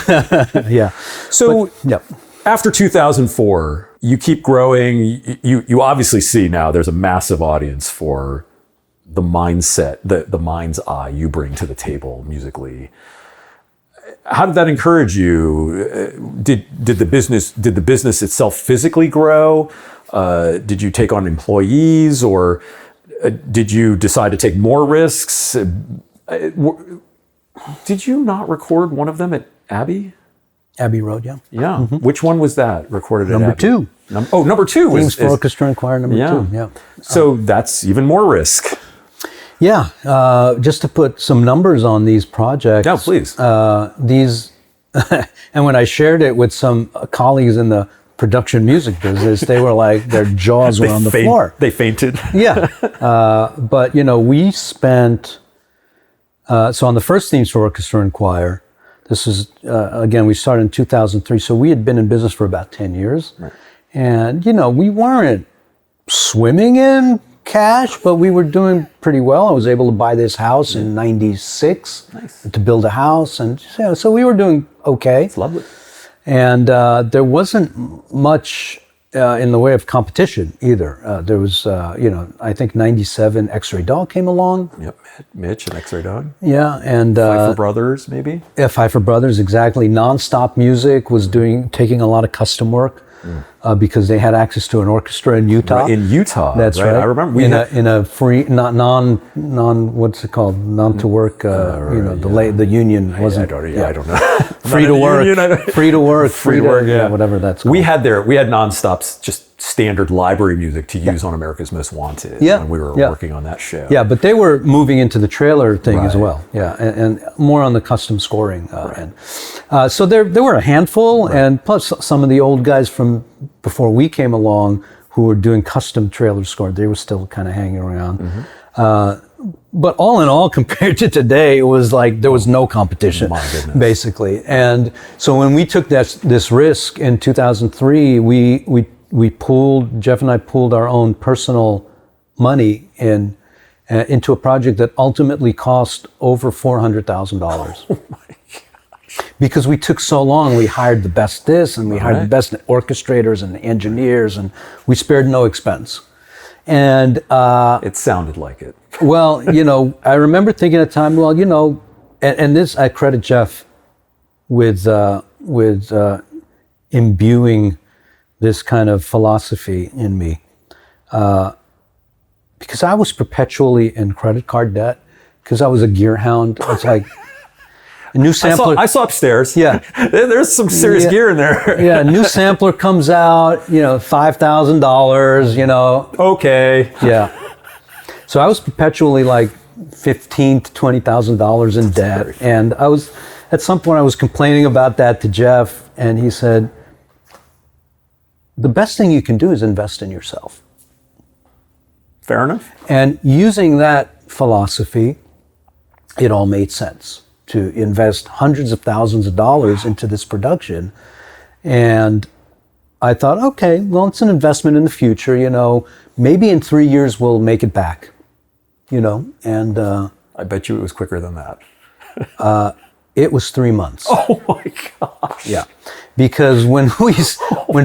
[SPEAKER 2] yeah.
[SPEAKER 1] So
[SPEAKER 2] Yep.
[SPEAKER 1] after 2004, you keep growing. You obviously see now there's a massive audience for the mindset, the mind's eye you bring to the table musically. How did that encourage you? Did the business itself physically grow? Did you take on employees, or did you decide to take more risks? Did you not record one of them at Abbey?
[SPEAKER 2] Abbey Road, yeah.
[SPEAKER 1] Yeah. Mm-hmm. Which one was that recorded at Abbey?
[SPEAKER 2] Number 2.
[SPEAKER 1] Number 2
[SPEAKER 2] Themes for Orchestra and Choir number 2. Yeah.
[SPEAKER 1] So that's even more risk.
[SPEAKER 2] Yeah. Just to put some numbers on these projects.
[SPEAKER 1] Yeah, please.
[SPEAKER 2] And when I shared it with some colleagues in the production music business, they were like, their jaws were on the floor.
[SPEAKER 1] They fainted.
[SPEAKER 2] Yeah. But, we spent, so on the first Themes for Orchestra and Choir, this is, again, we started in 2003. So we had been in business for about 10 years. Right. And, we weren't swimming in cash, but we were doing pretty well. I was able to buy this house in 96 to build a house. And so we were doing okay.
[SPEAKER 1] It's lovely.
[SPEAKER 2] And there wasn't much in the way of competition either. There was, I think 97 X-Ray Dog came along.
[SPEAKER 1] Yep, Mitch and X-Ray Dog.
[SPEAKER 2] Yeah, and
[SPEAKER 1] Pfeiffer Brothers, maybe?
[SPEAKER 2] Yeah, Pfeiffer Brothers, exactly. Nonstop Music was taking a lot of custom work because they had access to an orchestra in Utah.
[SPEAKER 1] Right, in Utah,
[SPEAKER 2] that's right.
[SPEAKER 1] I remember
[SPEAKER 2] in a free, what's it called, non to work. The union wasn't.
[SPEAKER 1] I don't know.
[SPEAKER 2] Free to work, free to work, yeah, whatever that's called.
[SPEAKER 1] We had nonstops, just standard library music to use on America's Most Wanted when we were working on that show.
[SPEAKER 2] Yeah, but they were moving into the trailer thing as well. Yeah, and more on the custom scoring end. So there were a handful, and plus some of the old guys from before we came along who were doing custom trailer score. They were still kind of hanging around. But all in all, compared to today, it was like there was no competition, basically. And so when we took this risk in 2003, Jeff and I pooled our own personal money into a project that ultimately cost over $400,000.
[SPEAKER 1] Oh my gosh.
[SPEAKER 2] Because we took so long, we hired the best and we hired the best orchestrators and engineers, and we spared no expense. And
[SPEAKER 1] it sounded like it.
[SPEAKER 2] Well, I remember thinking at the time, and this I credit Jeff with imbuing this kind of philosophy in me, because I was perpetually in credit card debt because I was a gear hound. It's like a new sampler.
[SPEAKER 1] I saw upstairs.
[SPEAKER 2] Yeah,
[SPEAKER 1] there's some serious gear in there.
[SPEAKER 2] Yeah, a new sampler comes out. $5,000.
[SPEAKER 1] Okay.
[SPEAKER 2] Yeah. So I was perpetually like $15,000 to $20,000 in debt, and I was at some point I was complaining about that to Jeff, and he said, "The best thing you can do is invest in yourself."
[SPEAKER 1] Fair enough.
[SPEAKER 2] And using that philosophy, it all made sense to invest hundreds of thousands of dollars into this production. And I thought, okay, well, it's an investment in the future, maybe in 3 years we'll make it back, and
[SPEAKER 1] I bet you it was quicker than that.
[SPEAKER 2] It was 3 months.
[SPEAKER 1] Oh my gosh.
[SPEAKER 2] Yeah. Because when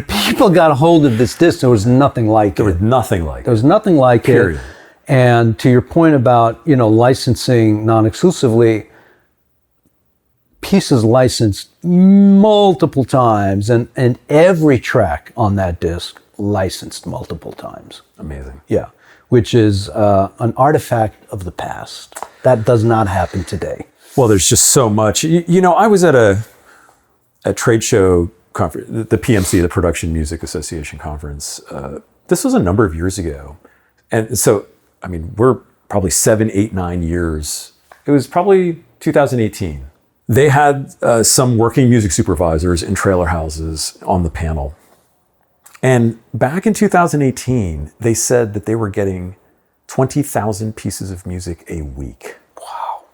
[SPEAKER 2] people got a hold of this disc, there was nothing like it.
[SPEAKER 1] There was nothing like it.
[SPEAKER 2] There was nothing like
[SPEAKER 1] Period.
[SPEAKER 2] it. And to your point about, licensing non-exclusively, pieces licensed multiple times, and every track on that disc licensed multiple times.
[SPEAKER 1] Amazing.
[SPEAKER 2] Yeah. Which is an artifact of the past. That does not happen today.
[SPEAKER 1] Well, there's just so much. I was at a trade show conference, the PMC, the Production Music Association conference. This was a number of years ago. And so, we're probably 7, 8, 9 years. It was probably 2018. They had some working music supervisors in trailer houses on the panel. And back in 2018, they said that they were getting 20,000 pieces of music a week.
[SPEAKER 2] Wow.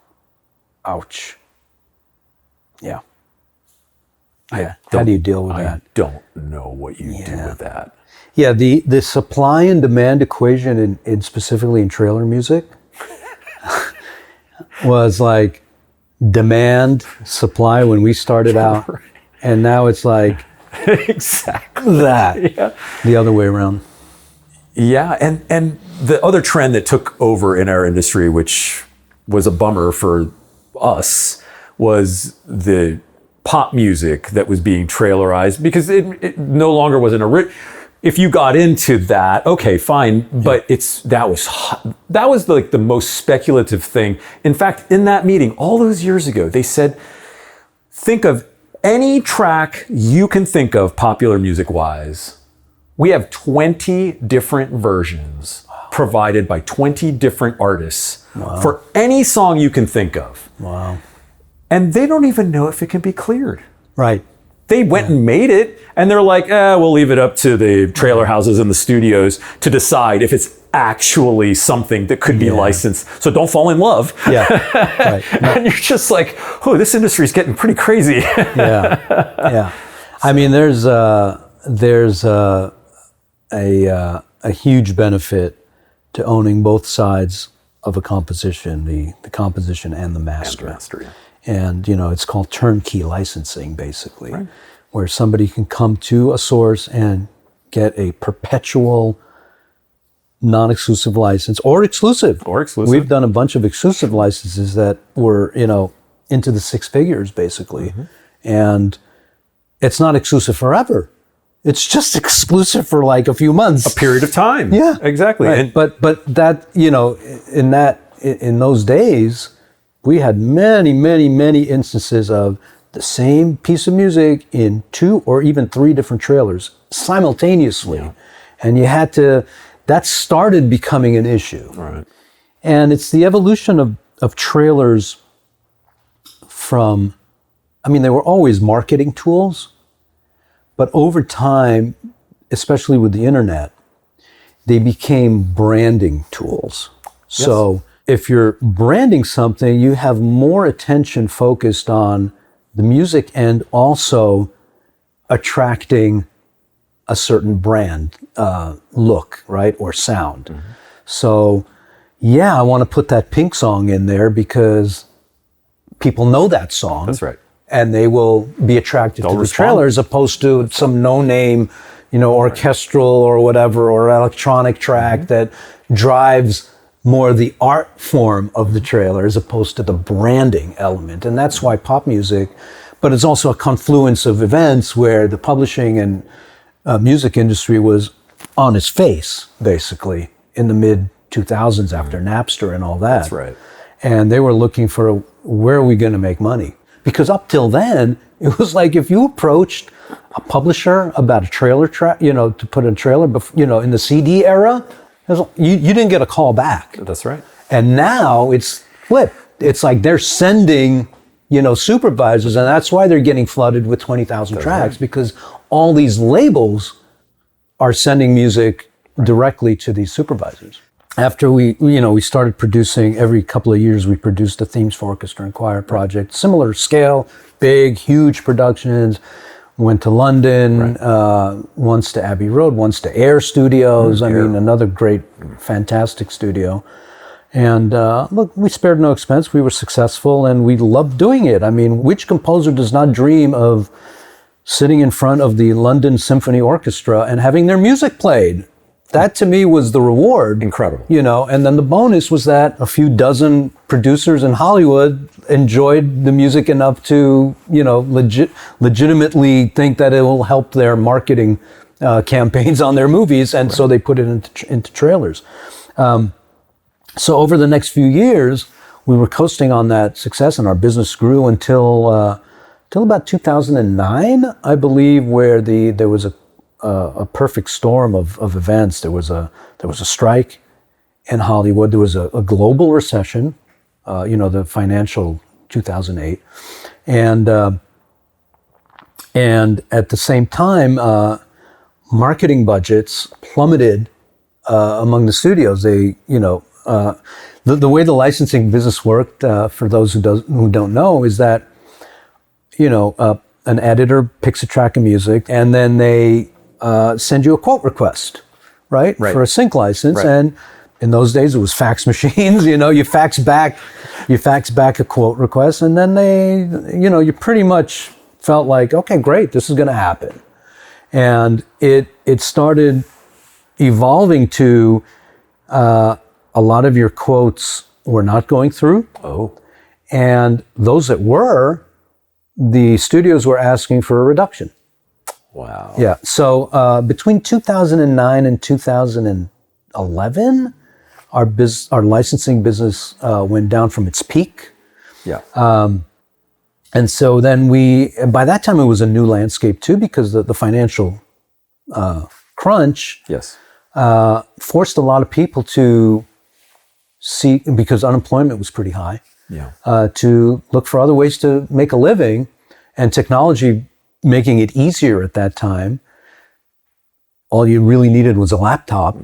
[SPEAKER 2] Ouch. Yeah.
[SPEAKER 1] Yeah.
[SPEAKER 2] How do you deal with that?
[SPEAKER 1] I don't know what you do with that.
[SPEAKER 2] Yeah, the supply and demand equation in specifically in trailer music was like demand, supply when we started out. And now it's like
[SPEAKER 1] exactly
[SPEAKER 2] that.
[SPEAKER 1] Yeah.
[SPEAKER 2] The other way around.
[SPEAKER 1] Yeah, and the other trend that took over in our industry, which was a bummer for us, was the pop music that was being trailerized, because it no longer was if you got into that, okay, fine, but that was like the most speculative thing. In fact, in that meeting all those years ago, they said, think of any track you can think of popular music wise. We have 20 different versions provided by 20 different artists for any song you can think of.
[SPEAKER 2] Wow.
[SPEAKER 1] And they don't even know if it can be cleared.
[SPEAKER 2] Right.
[SPEAKER 1] They went and made it, and they're like, we'll leave it up to the trailer houses and the studios to decide if it's actually something that could be licensed. So don't fall in love.
[SPEAKER 2] Yeah. Right.
[SPEAKER 1] And you're just like, oh, this industry is getting pretty crazy.
[SPEAKER 2] Yeah. I mean, there's a huge benefit to owning both sides of a composition, the composition and the master. And, it's called turnkey licensing, basically, where somebody can come to a source and get a perpetual non-exclusive license or exclusive. We've done a bunch of exclusive licenses that were, into the six figures, basically. Mm-hmm. And it's not exclusive forever. It's just exclusive for like a few months.
[SPEAKER 1] A period of time.
[SPEAKER 2] Yeah.
[SPEAKER 1] Exactly.
[SPEAKER 2] Right.
[SPEAKER 1] And
[SPEAKER 2] but that, in those days, we had many instances of the same piece of music in 2 or even 3 different trailers simultaneously. Yeah. And that started becoming an issue.
[SPEAKER 1] Right.
[SPEAKER 2] And it's the evolution of trailers they were always marketing tools, but over time, especially with the internet, they became branding tools. Yes. So if you're branding something, you have more attention focused on the music and also attracting a certain brand look, right, or sound. Mm-hmm. So, I want to put that Pink song in there because people know that song.
[SPEAKER 1] That's right.
[SPEAKER 2] And they will be attracted to the trailer as opposed to some no-name, orchestral or whatever, or electronic track that drives more the art form of the trailer as opposed to the branding element. And that's why pop music, but it's also a confluence of events where the publishing and music industry was on its face, basically, in the mid-2000s after Napster and all that.
[SPEAKER 1] That's right.
[SPEAKER 2] And they were looking for, where are we going to make money? Because up till then, it was like if you approached a publisher about a trailer track, to put a trailer, in the CD era, you didn't get a call back.
[SPEAKER 1] That's right.
[SPEAKER 2] And now it's flipped. It's like they're sending, supervisors, and that's why they're getting flooded with 20,000 tracks, because all these labels are sending music directly to these supervisors. After we started producing, every couple of years we produced the Themes for Orchestra and Choir project, similar scale, big, huge productions. Went to London, once to Abbey Road, once to Air Studios. Another great, fantastic studio. And look, we spared no expense. We were successful and we loved doing it. Which composer does not dream of sitting in front of the London Symphony Orchestra and having their music played? That to me was the reward.
[SPEAKER 1] Incredible.
[SPEAKER 2] And then the bonus was that a few dozen producers in Hollywood enjoyed the music enough to, legitimately think that it will help their marketing campaigns on their movies. And so they put it into trailers. So over the next few years, we were coasting on that success and our business grew until about 2009, I believe, where there was a perfect storm of events. There was a strike in Hollywood. There was a global recession, the financial 2008, and at the same time, marketing budgets plummeted among the studios. They, the way the licensing business worked, for those who don't know, is that an editor picks a track of music and then they send you a quote request, right? For a sync license. Right. And In those days, it was fax machines. You fax back a quote request, and then you pretty much felt like, okay, great, this is going to happen. And it started evolving to a lot of your quotes were not going through.
[SPEAKER 1] Oh.
[SPEAKER 2] And those that were, the studios were asking for a reduction.
[SPEAKER 1] Wow.
[SPEAKER 2] Yeah. So between 2009 and 2011, our licensing business went down from its peak.
[SPEAKER 1] Yeah.
[SPEAKER 2] And so then by that time it was a new landscape too, because the financial crunch
[SPEAKER 1] Yes.
[SPEAKER 2] forced a lot of people to seek, because unemployment was pretty high, to look for other ways to make a living, and technology making it easier at that time. All you really needed was a laptop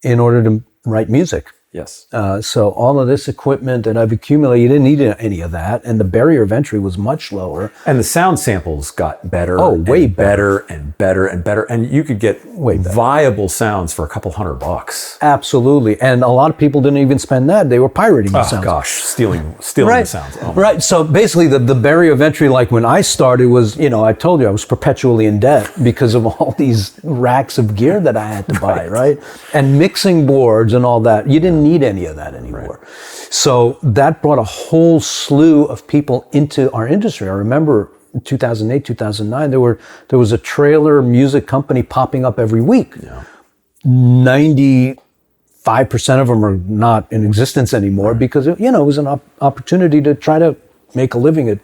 [SPEAKER 2] in order to write music.
[SPEAKER 1] Yes.
[SPEAKER 2] So all of this equipment that I've accumulated, you didn't need any of that, and the barrier of entry was much lower.
[SPEAKER 1] And the sound samples got better.
[SPEAKER 2] Oh, way better
[SPEAKER 1] and better and better, and you could get viable sounds for a couple $100.
[SPEAKER 2] Absolutely, and a lot of people didn't even spend that; they were pirating the sounds.
[SPEAKER 1] Oh gosh, stealing the sounds. Oh,
[SPEAKER 2] right. So basically, the barrier of entry, like when I started, was I told you I was perpetually in debt because of all these racks of gear that I had to buy, right? And mixing boards and all that. You didn't need any of that anymore. Right. So that brought a whole slew of people into our industry. I remember in 2008, 2009, there was a trailer music company popping up every week. Yeah. 95% of them are not in existence anymore because it was an opportunity to try to make a living at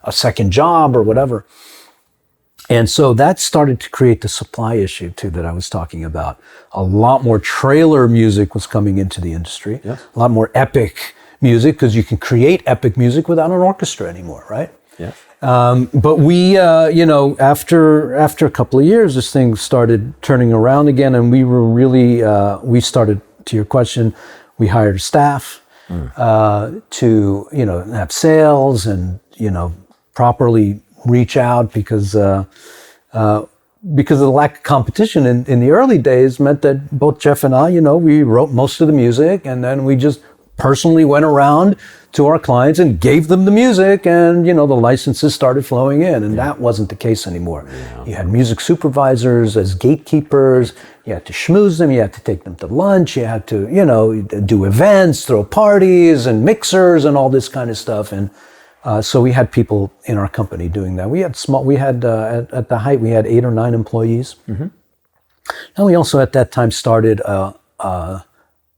[SPEAKER 2] a second job or whatever. And so that started to create the supply issue too that I was talking about. A lot more trailer music was coming into the industry. Yes. A lot more epic music, because you can create epic music without an orchestra anymore, right?
[SPEAKER 1] Yeah.
[SPEAKER 2] But we, after a couple of years, this thing started turning around again, and we were really, we started, to your question, we hired staff to, have sales and, properly reach out, because of the lack of competition in the early days meant that both Jeff and I, we wrote most of the music, and then we just personally went around to our clients and gave them the music, and the licenses started flowing in, and that wasn't the case anymore. Yeah. You had music supervisors as gatekeepers. You had to schmooze them, you had to take them to lunch, you had to do events, throw parties and mixers and all this kind of stuff. And so we had people in our company doing that. We had at the height, we had 8 or 9 employees. Mm-hmm. And we also at that time started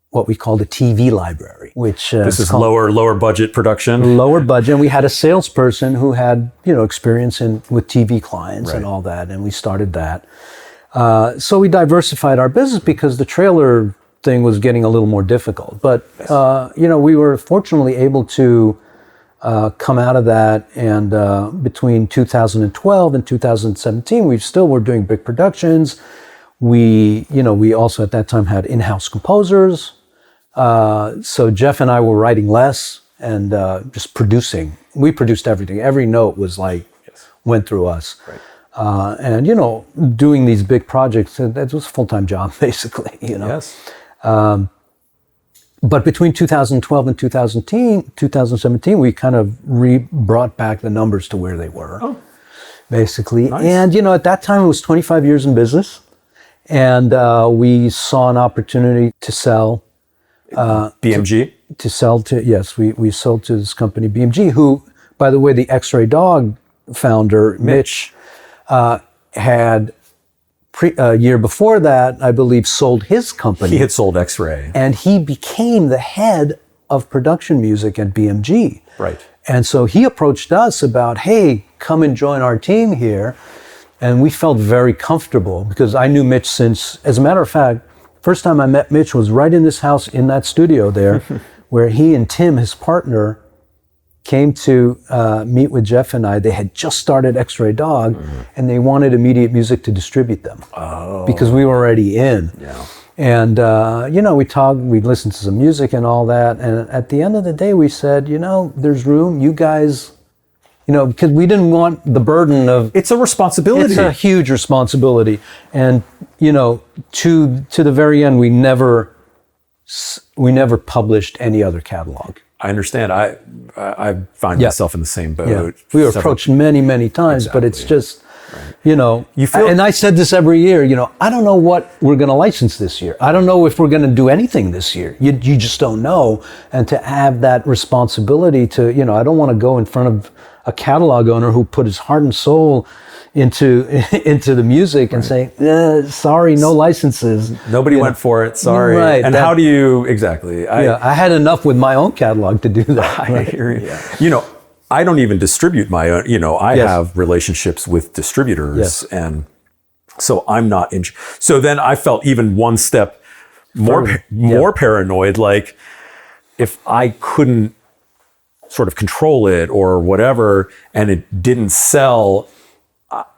[SPEAKER 2] what we called a TV library, which
[SPEAKER 1] this is lower budget production.
[SPEAKER 2] Lower budget. And we had a salesperson who had experience with TV clients and all that, and we started that. So we diversified our business because the trailer thing was getting a little more difficult. But we were fortunately able to come out of that, and between 2012 and 2017, we still were doing big productions. We also at that time had in-house composers. So Jeff and I were writing less and just producing. We produced everything. Every note was went through us. Right. And doing these big projects, that was a full-time job basically.
[SPEAKER 1] Yes.
[SPEAKER 2] But between 2012 and 2017, we kind of brought back the numbers to where they were, basically. Nice. And, at that time, it was 25 years in business. And we saw an opportunity to sell.
[SPEAKER 1] BMG?
[SPEAKER 2] We sold to this company, BMG, who, by the way, the X-Ray Dog founder, Mitch had... a year before that, I believe, sold his company.
[SPEAKER 1] He had sold X-Ray.
[SPEAKER 2] And he became the head of production music at BMG.
[SPEAKER 1] Right.
[SPEAKER 2] And so he approached us about, hey, come and join our team here. And we felt very comfortable because I knew Mitch since, as a matter of fact, first time I met Mitch was right in this house, in that studio there, where he and Tim, his partner, came to meet with Jeff and I. They had just started X-Ray Dog, and they wanted immediate music to distribute them because we were already in. Yeah. And, we talked, we listened to some music and all that. And at the end of the day, we said, there's room, you guys, because we didn't want the burden of...
[SPEAKER 1] It's a responsibility.
[SPEAKER 2] It's a huge responsibility. And, to the very end, we never we never published any other catalog.
[SPEAKER 1] I understand. I find myself in the same boat.
[SPEAKER 2] Yeah. We were approached many times, but it's just, you feel, and I said this every year, I don't know what we're going to license this year. I don't know if we're going to do anything this year. You just don't know. And to have that responsibility to, I don't want to go in front of a catalog owner who put his heart and soul into the music and say, sorry, no licenses.
[SPEAKER 1] Nobody went for it, sorry.
[SPEAKER 2] Right.
[SPEAKER 1] And how do you, exactly.
[SPEAKER 2] I had enough with my own catalog to do that.
[SPEAKER 1] I hear you. Yeah. I don't even distribute my own, I have relationships with distributors. And so I'm not, so then I felt even one step more paranoid, like if I couldn't sort of control it or whatever, and it didn't sell,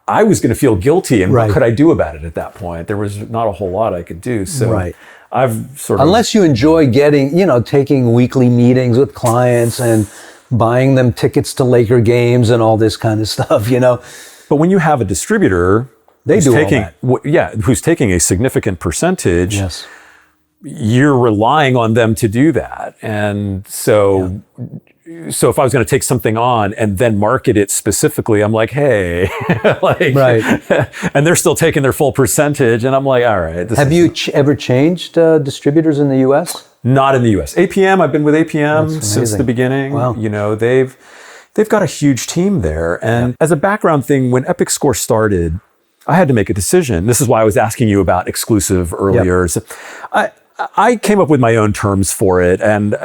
[SPEAKER 1] I was going to feel guilty. And what could I do about it at that point? There was not a whole lot I could do. So I've sort of... Unless
[SPEAKER 2] you enjoy getting, taking weekly meetings with clients and buying them tickets to Laker games and all this kind of stuff,
[SPEAKER 1] But when you have a distributor...
[SPEAKER 2] They do all that.
[SPEAKER 1] Who's taking a significant percentage, you're relying on them to do that. And so... So if I was going to take something on and then market it specifically, I'm like, hey, and they're still taking their full percentage. And I'm like, all right.
[SPEAKER 2] Have you ever changed distributors in the US?
[SPEAKER 1] Not in the US. APM, I've been with APM since the beginning.
[SPEAKER 2] Wow.
[SPEAKER 1] They've got a huge team there. And as a background thing, when Epic Score started, I had to make a decision. This is why I was asking you about exclusive earlier. So I came up with my own terms for it. And,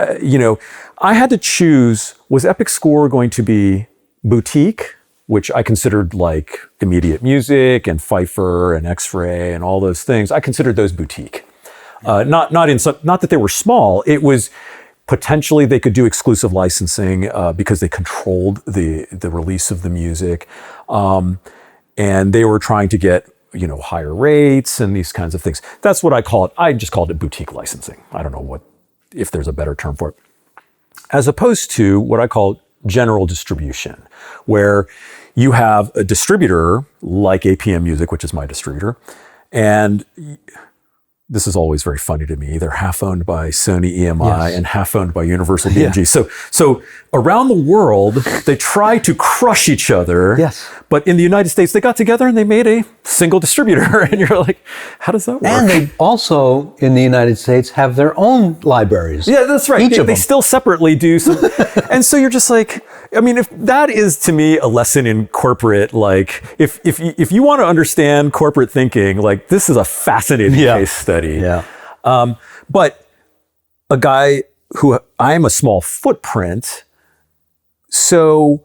[SPEAKER 1] I had to choose, was Epic Score going to be boutique, which I considered like Immediate Music and Pfeiffer and X-Ray and all those things. I considered those boutique. Not that they were small. It was potentially they could do exclusive licensing because they controlled the release of the music. And they were trying to get higher rates and these kinds of things. That's what I call it. I just called it boutique licensing. I don't know if there's a better term for it. As opposed to what I call general distribution, where you have a distributor like APM Music, which is my distributor, and this is always very funny to me. They're half owned by Sony EMI and half owned by Universal BMG. So around the world, they try to crush each other.
[SPEAKER 2] Yes.
[SPEAKER 1] But in the United States, they got together and they made a single distributor. And you're like, how does that work?
[SPEAKER 2] And they also, in the United States, have their own libraries.
[SPEAKER 1] Yeah, that's right. They still separately do some. And so you're just like, I mean, if that is to me a lesson in corporate, like if you want to understand corporate thinking, like this is a fascinating case study.
[SPEAKER 2] Yeah.
[SPEAKER 1] But a guy who I'm a small footprint, so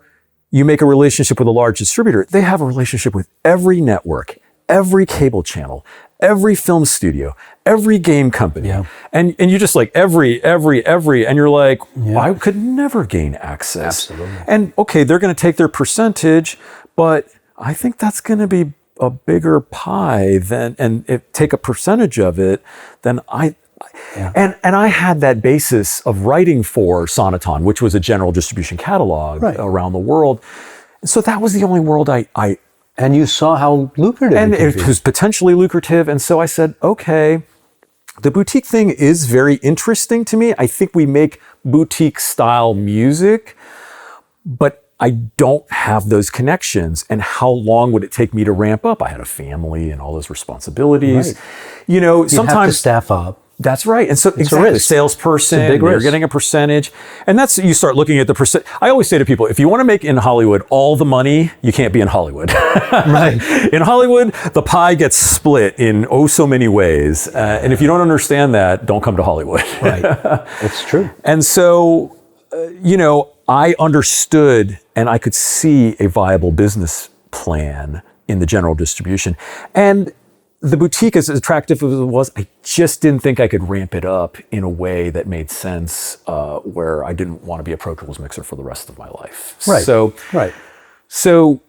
[SPEAKER 1] you make a relationship with a large distributor. They have a relationship with every network, every cable channel, every film studio, every game company. Yeah. And you just like every, and you're like, I could never gain access.
[SPEAKER 2] Absolutely.
[SPEAKER 1] And okay, they're going to take their percentage, but I think that's going to be a bigger pie take a percentage of it, then and I had that basis of writing for Sonaton, which was a general distribution catalog around the world. So that was the only world
[SPEAKER 2] and you saw how lucrative
[SPEAKER 1] it was potentially lucrative. And so I said, okay, the boutique thing is very interesting to me. I think we make boutique style music, but I don't have those connections. And how long would it take me to ramp up? I had a family and all those responsibilities.
[SPEAKER 2] Right.
[SPEAKER 1] You sometimes
[SPEAKER 2] have to staff up.
[SPEAKER 1] That's right. And so exactly, a salesperson, you're getting a percentage. And you start looking at the percent. I always say to people, if you want to make in Hollywood all the money, you can't be in Hollywood.
[SPEAKER 2] Right.
[SPEAKER 1] In Hollywood, the pie gets split in so many ways. And if you don't understand that, don't come to Hollywood.
[SPEAKER 2] Right. It's true.
[SPEAKER 1] And so, I understood and I could see a viable business plan in the general distribution. And the boutique, as attractive as it was, I just didn't think I could ramp it up in a way that made sense, where I didn't want to be a Pro Tools mixer for the rest of my life.
[SPEAKER 2] Right.
[SPEAKER 1] So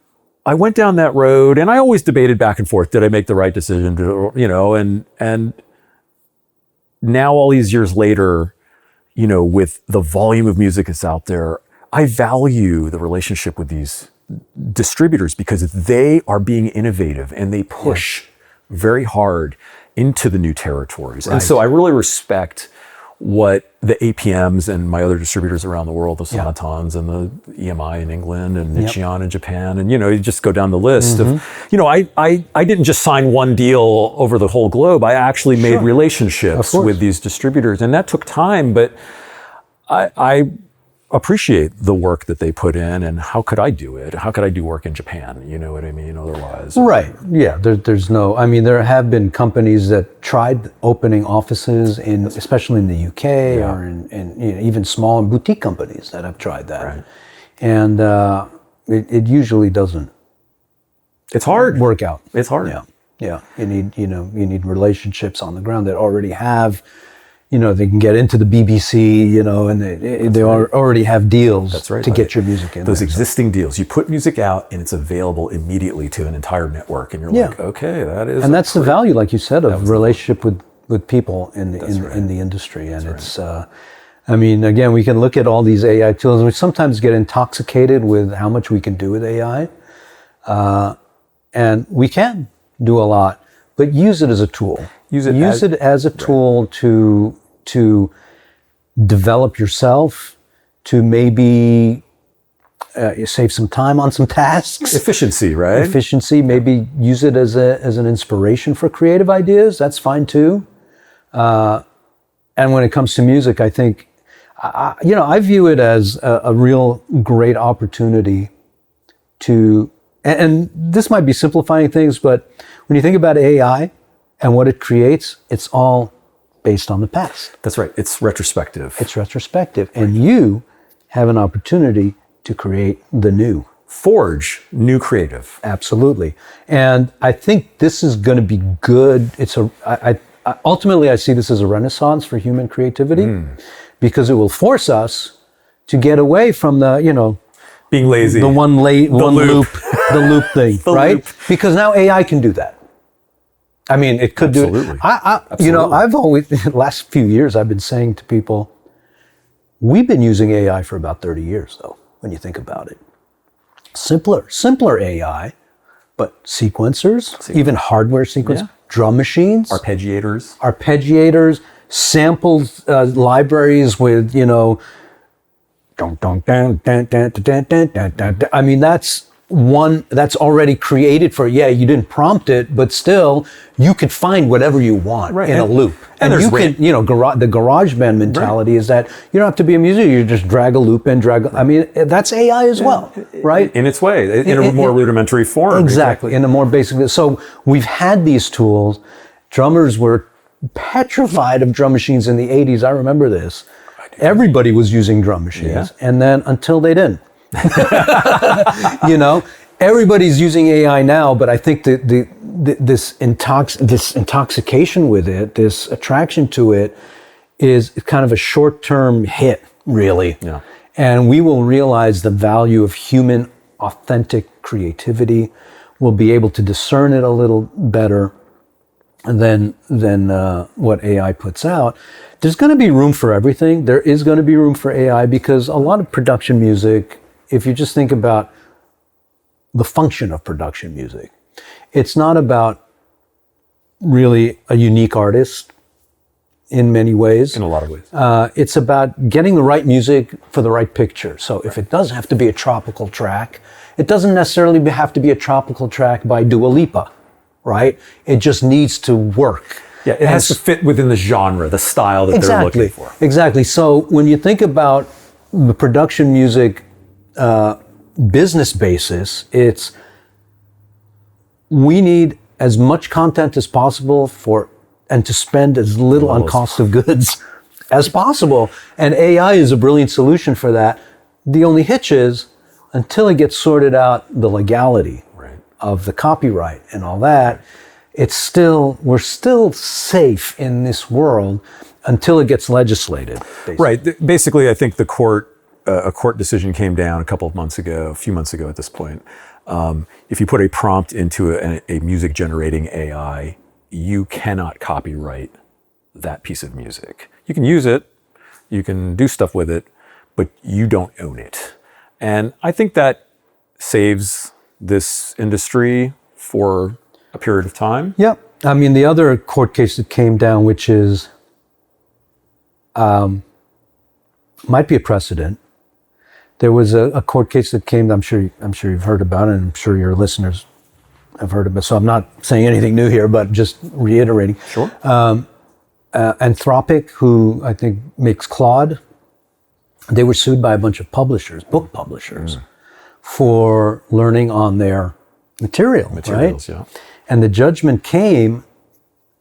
[SPEAKER 1] I went down that road, and I always debated back and forth. Did I make the right decision? And now all these years later, with the volume of music that's out there, I value the relationship with these distributors because they are being innovative and they push very hard into the new territories. Right. And so I really respect what the APMs and my other distributors around the world, the Sonatons and the EMI in England and Nichion in Japan, and you just go down the list of, I didn't just sign one deal over the whole globe. I actually made relationships with these distributors, and that took time, but I appreciate the work that they put in, and how could I do it? How could I do work in Japan? You know what I mean? Otherwise.
[SPEAKER 2] Right. Yeah. There have been companies that tried opening offices especially in the UK or in even small boutique companies that have tried that.
[SPEAKER 1] Right.
[SPEAKER 2] And it usually doesn't.
[SPEAKER 1] It's hard.
[SPEAKER 2] Work out.
[SPEAKER 1] It's hard.
[SPEAKER 2] Yeah. Yeah. You need relationships on the ground that already have, they can get into the BBC, and they already have deals to get your music in.
[SPEAKER 1] Those existing deals. You put music out and it's available immediately to an entire network, and you're like, okay, that is.
[SPEAKER 2] And that's the value, like you said, of relationship with people in the industry. And again, we can look at all these AI tools, and we sometimes get intoxicated with how much we can do with AI. And we can do a lot, but use it as a tool. Use it as a tool to develop yourself, to maybe save some time on some tasks.
[SPEAKER 1] Efficiency, right?
[SPEAKER 2] Efficiency. Maybe use it as an inspiration for creative ideas. That's fine too. And when it comes to music, I think, I view it as a real great opportunity to, and this might be simplifying things, but when you think about AI, and what it creates, it's all based on the past.
[SPEAKER 1] That's right. It's retrospective.
[SPEAKER 2] And you have an opportunity to create the new.
[SPEAKER 1] Forge new creative.
[SPEAKER 2] Absolutely. And I think this is going to be good. Ultimately, I see this as a renaissance for human creativity because it will force us to get away from the,
[SPEAKER 1] being lazy.
[SPEAKER 2] The loop thing, right?
[SPEAKER 1] Loop.
[SPEAKER 2] Because now AI can do that. It could do it. I've always, the last few years, I've been saying to people, we've been using AI for about 30 years, though, when you think about it. Simpler AI, but sequencers, even hardware sequencers, drum machines. Arpeggiators, samples, libraries with, that's already created for, you didn't prompt it, but still you could find whatever you want in a loop. And you can, the GarageBand mentality is that you don't have to be a musician, you just drag a loop and that's AI as well, right?
[SPEAKER 1] In its way, in a more rudimentary form.
[SPEAKER 2] Exactly, in a more basic, so we've had these tools. Drummers were petrified of drum machines in the 80s, I remember this. Everybody was using drum machines, and then until they didn't. Everybody's using AI now, but I think this intoxication with it, this attraction to it, is kind of a short-term hit, really. Yeah. And we will realize the value of human, authentic creativity. We'll be able to discern it a little better than what AI puts out. There's going to be room for everything. There is going to be room for AI because a lot of production music, if you just think about the function of production music, it's not about really a unique artist in many ways.
[SPEAKER 1] In a lot of ways.
[SPEAKER 2] It's about getting the right music for the right picture. So if it does have to be a tropical track, it doesn't necessarily have to be a tropical track by Dua Lipa, right? It just needs to work.
[SPEAKER 1] Yeah, it has to fit within the genre, the style that they're looking for.
[SPEAKER 2] Exactly. So when you think about the production music business basis, we need as much content as possible and to spend as little on cost of goods as possible. And AI is a brilliant solution for that. The only hitch is until it gets sorted out, the legality of the copyright and all that, we're still safe in this world until it gets legislated. Basically.
[SPEAKER 1] Right. Basically, I think a court decision came down a few months ago at this point. If you put a prompt into a music generating AI, you cannot copyright that piece of music. You can use it, you can do stuff with it, but you don't own it. And I think that saves this industry for a period of time.
[SPEAKER 2] Yeah. The other court case that came down, which is might be a precedent. There was a court case that came. I'm sure you've heard about it, and I'm sure your listeners have heard of it. So I'm not saying anything new here, but just reiterating.
[SPEAKER 1] Sure.
[SPEAKER 2] Anthropic, who I think makes Claude, they were sued by a bunch of publishers, book publishers, for learning on their materials, right?
[SPEAKER 1] Yeah.
[SPEAKER 2] And the judgment came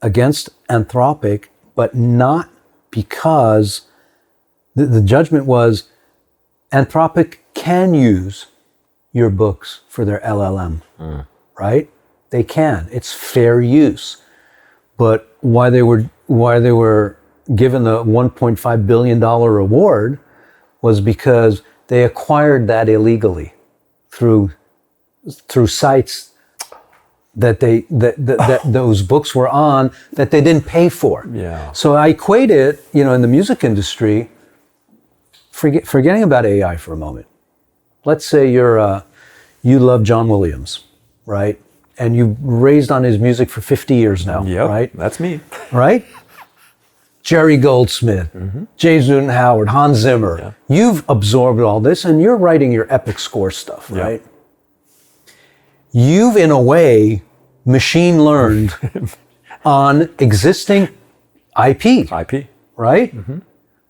[SPEAKER 2] against Anthropic, but not because the judgment was Anthropic can use your books for their LLM, right? They can. It's fair use. But why they were given the $1.5 billion award was because they acquired that illegally through sites that those books were on that they didn't pay for.
[SPEAKER 1] Yeah.
[SPEAKER 2] So I equate it, in the music industry, forgetting about AI for a moment. Let's say you love John Williams, right? And you've raised on his music for 50 years now, right?
[SPEAKER 1] That's me.
[SPEAKER 2] Right? Jerry Goldsmith, James Newton Howard, Hans Zimmer. Yeah. You've absorbed all this and you're writing your epic score stuff, right? You've, in a way, machine learned on existing IP. Right?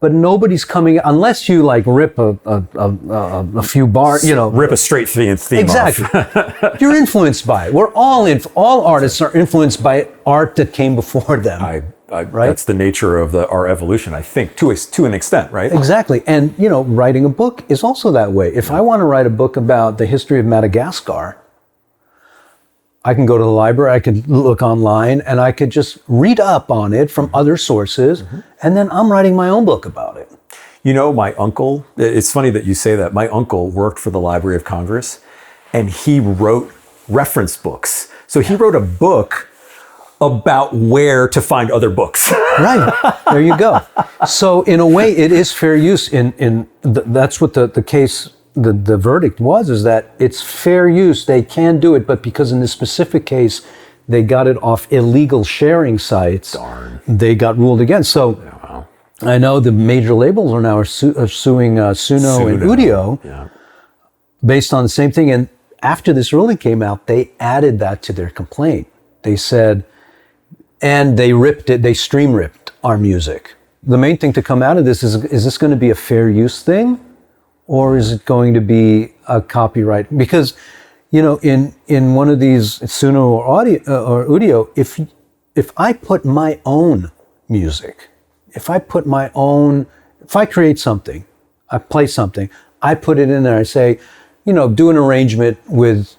[SPEAKER 2] But nobody's coming, unless you like rip a few bars,
[SPEAKER 1] Rip a straight theme
[SPEAKER 2] exactly.
[SPEAKER 1] off.
[SPEAKER 2] You're influenced by it. We're all artists are influenced by art that came before them.
[SPEAKER 1] Right?
[SPEAKER 2] That's
[SPEAKER 1] the nature of our evolution, I think, to an extent, right?
[SPEAKER 2] Exactly. And, writing a book is also that way. If I want to write a book about the history of Madagascar, I can go to the library, I can look online, and I could just read up on it from other sources, and then I'm writing my own book about it.
[SPEAKER 1] My uncle, it's funny that you say that. My uncle worked for the Library of Congress, and he wrote reference books. So he wrote a book about where to find other books.
[SPEAKER 2] Right. There you go. So in a way, it is fair use. That's what the case, the verdict was, is that it's fair use. They can do it, but because in this specific case, they got it off illegal sharing sites, they got ruled against. So I know the major labels are now suing Suno and Udio based on the same thing. And after this ruling came out, they added that to their complaint. They said, and they stream ripped our music. The main thing to come out of this is this going to be a fair use thing? Or is it going to be a copyright? Because, in one of these Suno or Udio, if I put my own music, if I create something, I play something, I put it in there, I say, do an arrangement with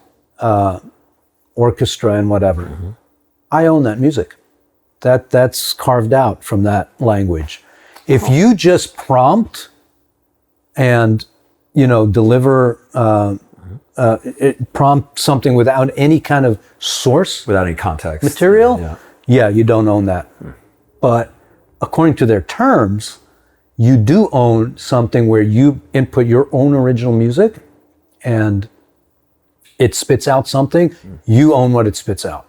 [SPEAKER 2] orchestra and whatever. I own that music. That's carved out from that language. If you just prompt and deliver prompt something without any kind of source,
[SPEAKER 1] without any context
[SPEAKER 2] material, you don't own that. But according to their terms, you do own something where you input your own original music and it spits out something. You own what it spits out.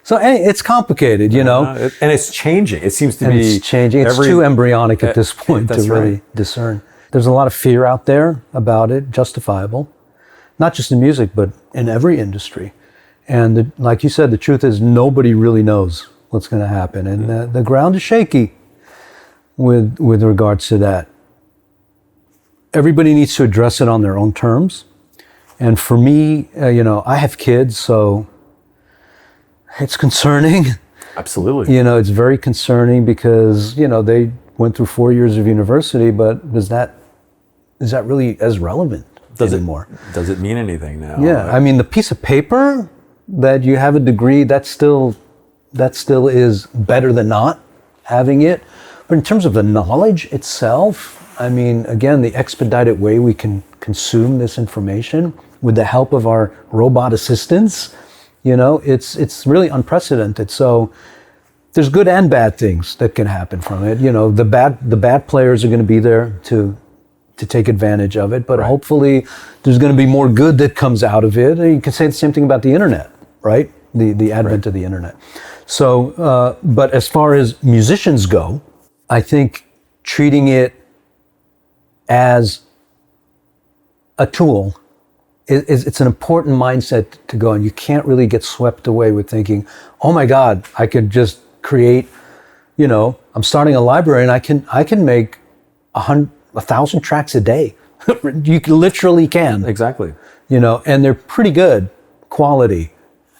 [SPEAKER 2] So it's complicated,
[SPEAKER 1] and it's changing. It seems to be
[SPEAKER 2] changing. It's too embryonic at this point to really discern. There's a lot of fear out there about it, justifiable, not just in music, but in every industry. And like you said, the truth is nobody really knows what's going to happen. And the ground is shaky with regards to that. Everybody needs to address it on their own terms. And for me, I have kids, so it's concerning.
[SPEAKER 1] Absolutely.
[SPEAKER 2] It's very concerning because, they went through 4 years of university, but is that really as relevant anymore?
[SPEAKER 1] Does it mean anything now?
[SPEAKER 2] Yeah. I mean, the piece of paper that you have a degree, that still is better than not having it. But in terms of the knowledge itself, I mean, again, the expedited way we can consume this information with the help of our robot assistants, it's really unprecedented. So there's good and bad things that can happen from it. The bad players are going to be there to take advantage of it, but hopefully there's going to be more good that comes out of it. You can say the same thing about the internet, right? The advent of the internet. So, but as far as musicians go, I think treating it as a tool, it's an important mindset to go, and you can't really get swept away with thinking, oh my God, I could just create, I'm starting a library and I can make 1,000 tracks a day. You literally can.
[SPEAKER 1] Exactly.
[SPEAKER 2] And they're pretty good quality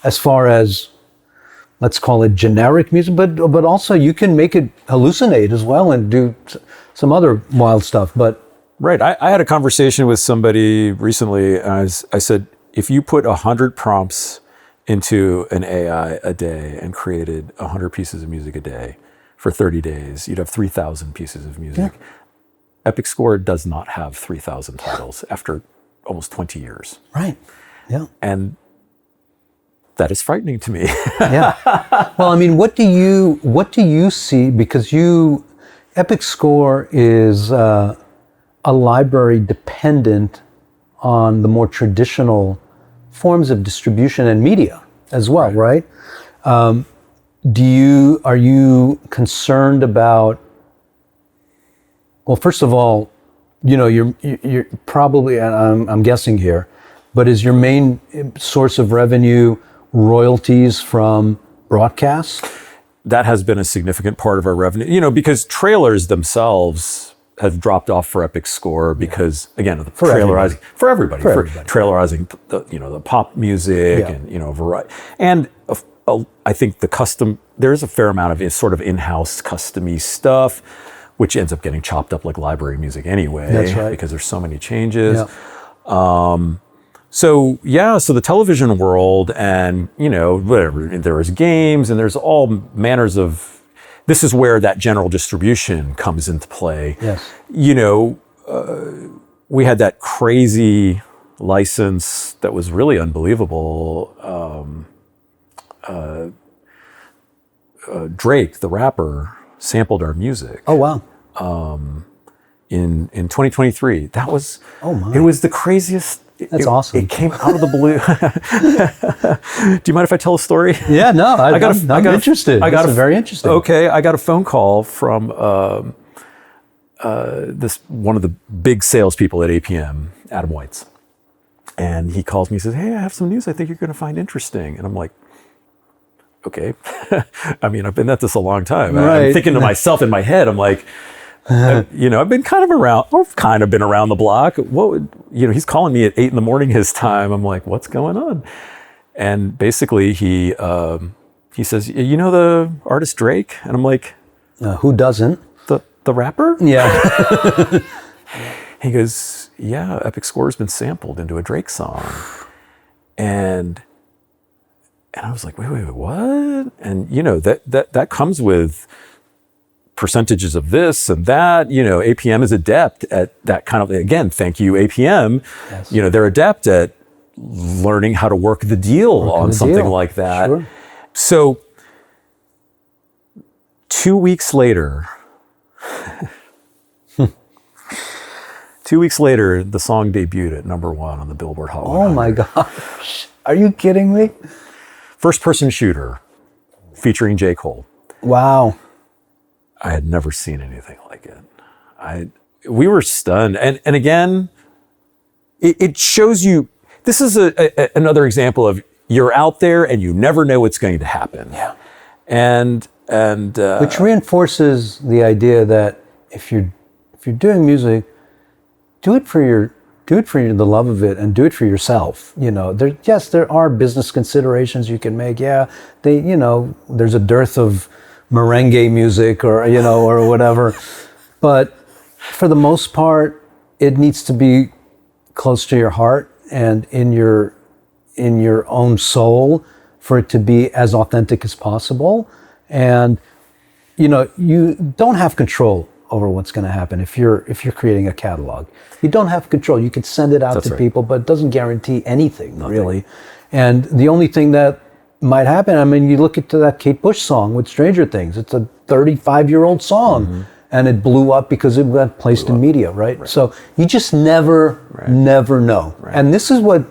[SPEAKER 2] as far as, let's call it generic music, but also you can make it hallucinate as well and do some other wild stuff. But
[SPEAKER 1] right. I had a conversation with somebody recently, and I said, if you put 100 prompts into an AI a day and created 100 pieces of music a day for 30 days, you'd have 3,000 pieces of music. Yeah. Epic Score does not have 3,000 titles after almost 20 years.
[SPEAKER 2] Right. Yeah.
[SPEAKER 1] And that is frightening to me.
[SPEAKER 2] Yeah. Well, I mean, what do you see? Because Epic Score is a library dependent on the more traditional forms of distribution and media as well, right? Are you concerned about? Well, first of all, you're probably, and I'm guessing here, but is your main source of revenue royalties from broadcast?
[SPEAKER 1] That has been a significant part of our revenue, because trailers themselves have dropped off for Epic Score because, again, of the trailerizing for everybody, trailerizing the pop music and variety. And I think there's a fair amount of sort of in-house custom-y stuff, which ends up getting chopped up like library music anyway.
[SPEAKER 2] That's right.
[SPEAKER 1] Because there's so many changes.
[SPEAKER 2] Yeah.
[SPEAKER 1] So the television world and, whatever, there's games and there's all manners of, this is where that general distribution comes into play.
[SPEAKER 2] Yes.
[SPEAKER 1] We had that crazy license that was really unbelievable. Drake, the rapper, sampled our music.
[SPEAKER 2] Oh, wow.
[SPEAKER 1] In 2023. That was,
[SPEAKER 2] oh my.
[SPEAKER 1] It was the craziest.
[SPEAKER 2] That's awesome.
[SPEAKER 1] It came out of the blue. Do you mind if I tell a story?
[SPEAKER 2] Yeah, no, I'm interested. Very interesting.
[SPEAKER 1] Okay, I got a phone call from one of the big salespeople at APM, Adam White's, and he calls me and says, "Hey, I have some news I think you're going to find interesting." And I'm like, "Okay." I mean, I've been at this a long time. Right. I'm thinking to myself in my head, I'm like, I've been kind of been around the block. He's calling me at 8 a.m. his time. I'm like, what's going on? And basically he says, the artist Drake? And I'm like,
[SPEAKER 2] who doesn't?
[SPEAKER 1] The rapper?
[SPEAKER 2] Yeah.
[SPEAKER 1] He goes, yeah, Epic Score's been sampled into a Drake song. And I was like, wait, what? And that comes with percentages of this and that. APM is adept at that kind of, again, thank you, APM. Yes. They're adept at learning how to work the deal on something like that.
[SPEAKER 2] Sure.
[SPEAKER 1] So 2 weeks later, the song debuted at #1 on the Billboard Hot 100.
[SPEAKER 2] Oh my gosh. Are you kidding me?
[SPEAKER 1] First person shooter featuring J. Cole.
[SPEAKER 2] Wow.
[SPEAKER 1] I had never seen anything like it. We were stunned. And again, it shows you, this is another example of you're out there and you never know what's going to happen.
[SPEAKER 2] Yeah.
[SPEAKER 1] And
[SPEAKER 2] which reinforces the idea that if you're doing music, do it for the love of it and do it for yourself. There are business considerations you can make. Yeah, there's a dearth of merengue music or whatever, but for the most part, it needs to be close to your heart and in your own soul for it to be as authentic as possible. And you don't have control over what's going to happen if you're creating a catalog. You don't have control. You could send it out to people, but it doesn't guarantee anything really. And the only thing that might happen, I mean, you look at that Kate Bush song with Stranger Things. It's a 35-year-old song, and it blew up because it got placed in media, right? So you just never know. Right. And this is what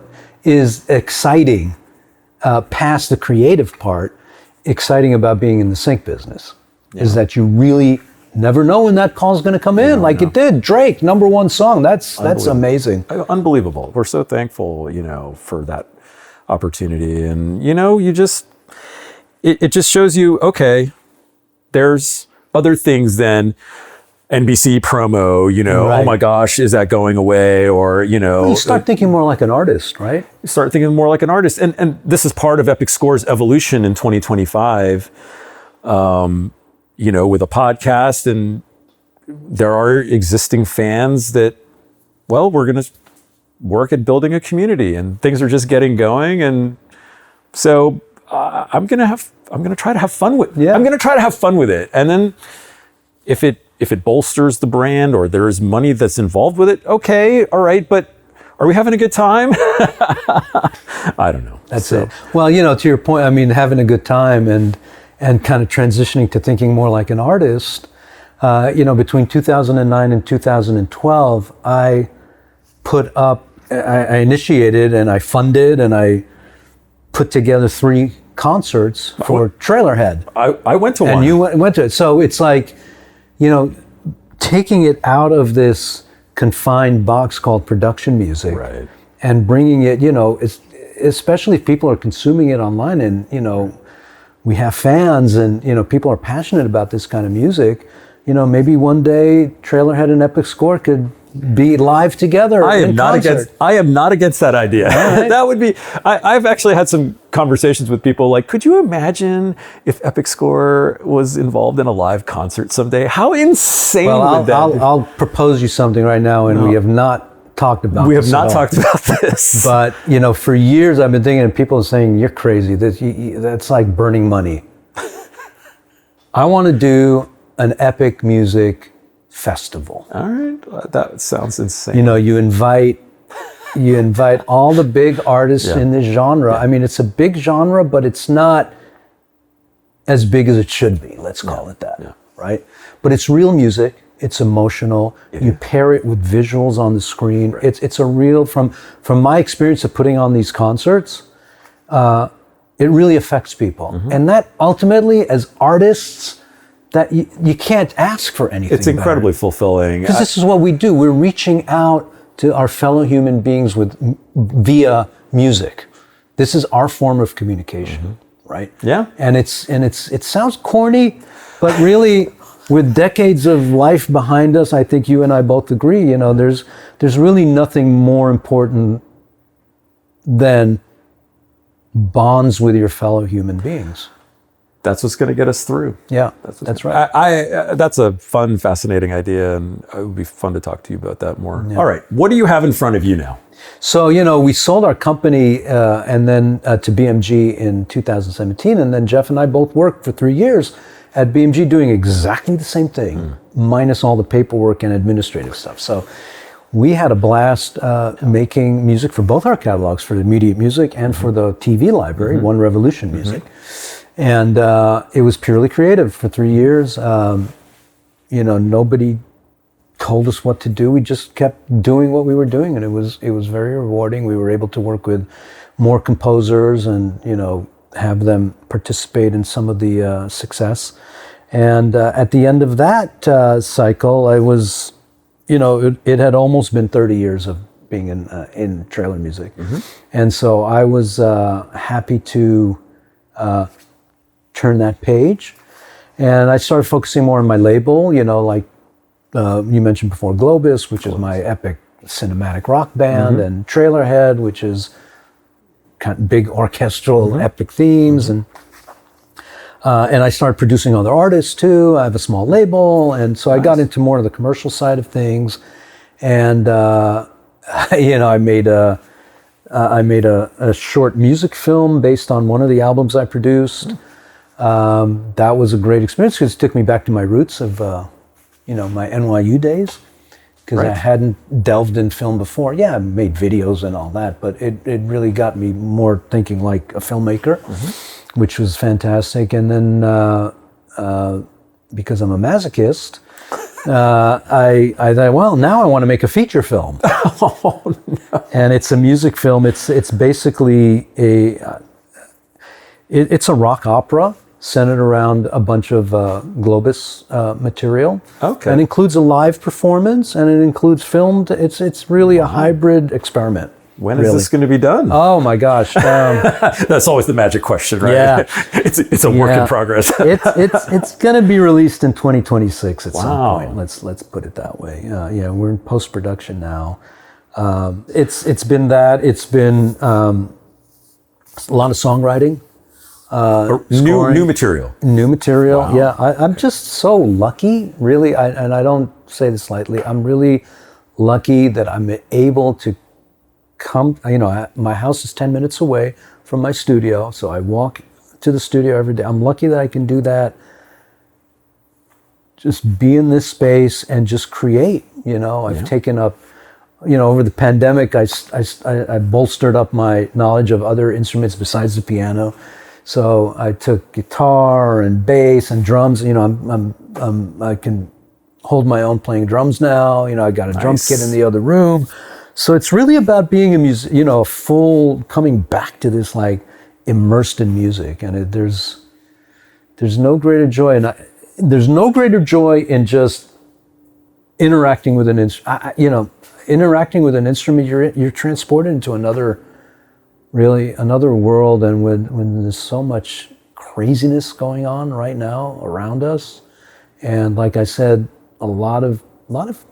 [SPEAKER 2] is exciting, past the creative part, exciting about being in the sync business, is that you really never know when that call's going to come in, like it did. Drake, #1 song. That's amazing.
[SPEAKER 1] Unbelievable. We're so thankful, for that opportunity. And, it just shows you, okay, there's other things than NBC promo,
[SPEAKER 2] Right.
[SPEAKER 1] Oh my gosh, is that going away? Or,
[SPEAKER 2] You start thinking more like an artist, right?
[SPEAKER 1] you start thinking more like an artist. And this is part of Epic Score's evolution in 2025, with a podcast. And there are existing fans that, well, we're going to work at building a community, and things are just getting going. And so I'm going to try to have fun with it.
[SPEAKER 2] Yeah.
[SPEAKER 1] I'm going to try to have fun with it. And then if it bolsters the brand or there is money that's involved with it, okay, all right, but are we having a good time? I don't know.
[SPEAKER 2] That's it. Well, to your point, I mean, having a good time and kind of transitioning to thinking more like an artist, between 2009 and 2012, I initiated and I funded and I put together 3 concerts for Trailerhead.
[SPEAKER 1] I went to one.
[SPEAKER 2] And you went to it. So it's like, taking it out of this confined box called production music,
[SPEAKER 1] Right.
[SPEAKER 2] and bringing it, especially if people are consuming it online and, we have fans and, people are passionate about this kind of music, maybe one day Trailerhead and Epic Score could be live together.
[SPEAKER 1] I am not against that idea. Right. That would be. I've actually had some conversations with people like, could you imagine if Epic Score was involved in a live concert someday? How insane would that be?
[SPEAKER 2] I'll propose you something right now, and we have not talked about.
[SPEAKER 1] We have not talked about this.
[SPEAKER 2] But for years I've been thinking, and people are saying you're crazy. That's like burning money. I want to do an epic music festival.
[SPEAKER 1] All right, that sounds insane.
[SPEAKER 2] You invite all the big artists in this genre. I mean, it's a big genre, but it's not as big as it should be. Let's call it that, right? But it's real music. It's emotional. You pair it with visuals on the screen. Right. It's a real, from my experience of putting on these concerts, it really affects people. Mm-hmm. And that ultimately, as artists, that you can't ask for anything.
[SPEAKER 1] It's incredibly fulfilling.
[SPEAKER 2] Because this is what we do. We're reaching out to our fellow human beings via music. This is our form of communication, right? Yeah. And it sounds corny, but really, with decades of life behind us, I think you and I both agree. There's really nothing more important than bonds with your fellow human beings.
[SPEAKER 1] That's what's going to get us through.
[SPEAKER 2] Yeah, that's right.
[SPEAKER 1] That's a fun, fascinating idea, and it would be fun to talk to you about that more. Yeah. All right, what do you have in front of you now?
[SPEAKER 2] So, we sold our company and then to BMG in 2017, and then Jeff and I both worked for 3 years at BMG doing exactly the same thing, minus all the paperwork and administrative stuff. So we had a blast making music for both our catalogs, for the Immediate Music and for the TV library, One Revolution Music. And it was purely creative for 3 years. Nobody told us what to do. We just kept doing what we were doing, and it was very rewarding. We were able to work with more composers and have them participate in some of the success. And at the end of that cycle, I was, it had almost been 30 years of being in trailer music, and so I was happy to turn that page, and I started focusing more on my label. Like you mentioned before, Globus, which is my epic cinematic rock band, and Trailerhead, which is kind of big orchestral epic themes, and I started producing other artists too. I have a small label, and so I got into more of the commercial side of things, and I made a short music film based on one of the albums I produced. That was a great experience because it took me back to my roots of, my NYU days, because I hadn't delved in film before. Yeah, I made videos and all that, but it really got me more thinking like a filmmaker, which was fantastic. And then because I'm a masochist, I thought, well, now I want to make a feature film.
[SPEAKER 1] Oh, no.
[SPEAKER 2] And it's a music film. It's basically it's a rock opera centered around a bunch of Globus material.
[SPEAKER 1] Okay.
[SPEAKER 2] And includes a live performance, and it includes filmed. It's really a hybrid experiment.
[SPEAKER 1] When is this going to be done?
[SPEAKER 2] Oh my gosh.
[SPEAKER 1] That's always the magic question, right?
[SPEAKER 2] Yeah.
[SPEAKER 1] It's a work in progress.
[SPEAKER 2] it's going to be released in 2026 at some
[SPEAKER 1] Wow.
[SPEAKER 2] point. Let's put it that way. Yeah, we're in post-production now. It's been that. It's been a lot of songwriting.
[SPEAKER 1] New material.
[SPEAKER 2] New material.
[SPEAKER 1] Wow.
[SPEAKER 2] Yeah, I'm just so lucky, really, and I don't say this lightly. I'm really lucky that I'm able to come. My house is 10 minutes away from my studio, so I walk to the studio every day. I'm lucky that I can do that. Just be in this space and just create. I've taken up. Over the pandemic, I bolstered up my knowledge of other instruments besides the piano. So I took guitar and bass and drums. I can hold my own playing drums now. I got a drum kit in the other room. So it's really about being a full coming back to this, like, immersed in music. And there's no greater joy, and there's no greater joy in just interacting with an instrument. Interacting with an instrument, you're transported into another world. And when there's so much craziness going on right now around us, and like I said, a lot of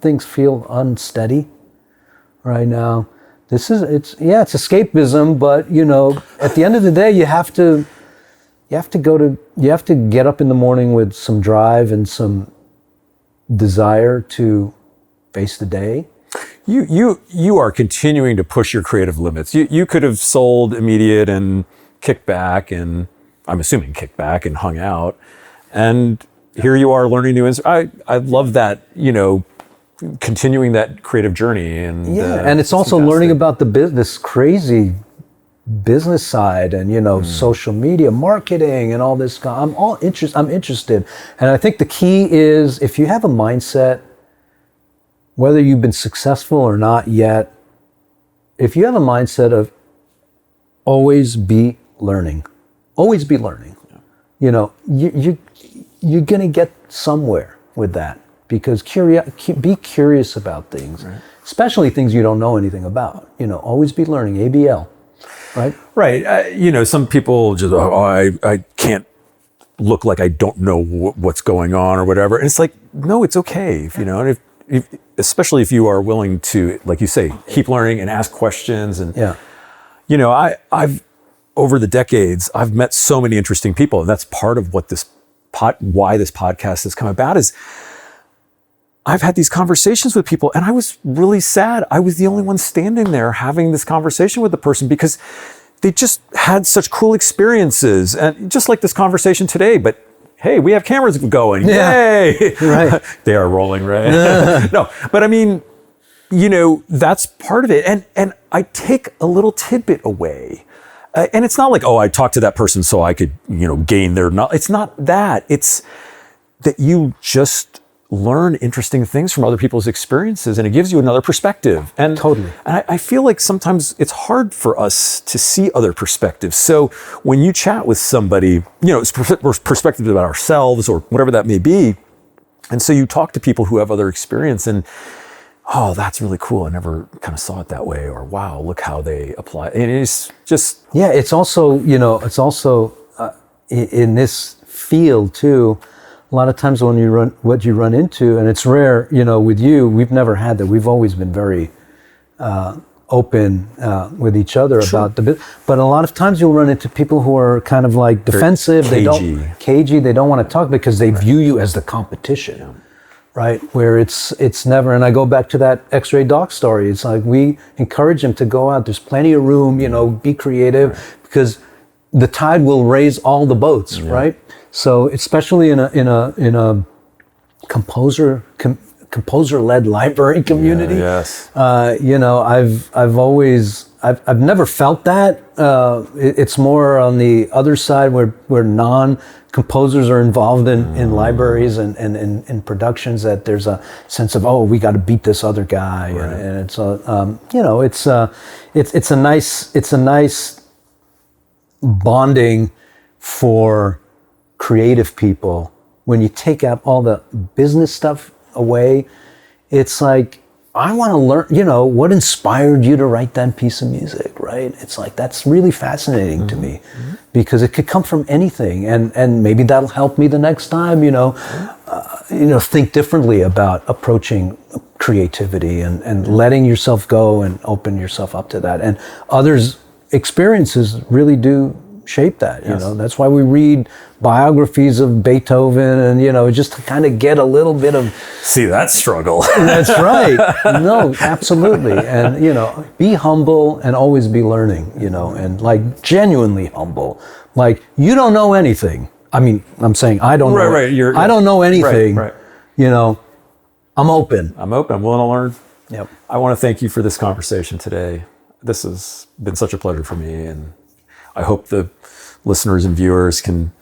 [SPEAKER 2] things feel unsteady right now. It's escapism, but at the end of the day, you have to get up in the morning with some drive and some desire to face the day.
[SPEAKER 1] You are continuing to push your creative limits. You could have sold immediate and kicked back, and I'm assuming kicked back and hung out. And here you are learning new instruments. I love that, continuing that creative journey. And
[SPEAKER 2] and it's also fantastic. Learning about this crazy business side and social media marketing and all this. I'm interested, and I think the key is, if you have a mindset, whether you've been successful or not yet, if you have a mindset of always be learning, you're going to get somewhere with that, because be curious about things, right. Especially things you don't know anything about. Always be learning, ABL, right?
[SPEAKER 1] Right. Some people just, I can't look like I don't know what's going on or whatever. And it's like, no, it's okay. And especially if you are willing to, like you say, keep learning and ask questions. And, I've, over the decades, I've met so many interesting people. And that's part of what why this podcast has come about, is I've had these conversations with people, and I was really sad. I was the only one standing there having this conversation with the person, because they just had such cool experiences. And just like this conversation today, but hey, we have cameras going.
[SPEAKER 2] Yeah.
[SPEAKER 1] Yay.
[SPEAKER 2] Right.
[SPEAKER 1] They are rolling, right? No, but I mean, that's part of it. And I take a little tidbit away. And it's not like, I talked to that person so I could, gain their knowledge. It's not that. It's that you just learn interesting things from other people's experiences, and it gives you another perspective. And
[SPEAKER 2] totally.
[SPEAKER 1] And I feel like sometimes it's hard for us to see other perspectives. So when you chat with somebody, it's perspective about ourselves or whatever that may be. And so you talk to people who have other experience, and that's really cool. I never kind of saw it that way. Or wow, look how they apply. And it's just
[SPEAKER 2] it's also in this field too. A lot of times what you run into, and it's rare, with you, we've never had that. We've always been very open with each other about the bit. But a lot of times you'll run into people who are kind of like defensive. Cagey. They don't want to talk because they view you as the competition, right? Where it's never. And I go back to that X-ray doc story. It's like we encourage them to go out. There's plenty of room. Be creative, because the tide will raise all the boats, right? So especially in a composer-led library community, I've never felt that. It's more on the other side where non-composers are involved in libraries and in productions, that there's a sense of, we got to beat this other guy, right. And it's a nice bonding for creative people, when you take out all the business stuff away, it's like, I want to learn, you know, what inspired you to write that piece of music, right? It's like, that's really fascinating to me, because it could come from anything, and maybe that'll help me the next time, think differently about approaching creativity and letting yourself go and open yourself up to that. And others' experiences really do shape that, you know. That's why we read biographies of Beethoven and, just to kind of get a little bit of...
[SPEAKER 1] See, that struggle.
[SPEAKER 2] That's right. No, absolutely. And, be humble and always be learning, and like genuinely humble. Like, you don't know anything. I mean, I'm saying I don't know.
[SPEAKER 1] Right.
[SPEAKER 2] I don't know anything.
[SPEAKER 1] Right.
[SPEAKER 2] I'm open.
[SPEAKER 1] I'm open. I'm willing to learn.
[SPEAKER 2] Yep.
[SPEAKER 1] I want to thank you for this conversation today. This has been such a pleasure for me, and I hope the listeners and viewers can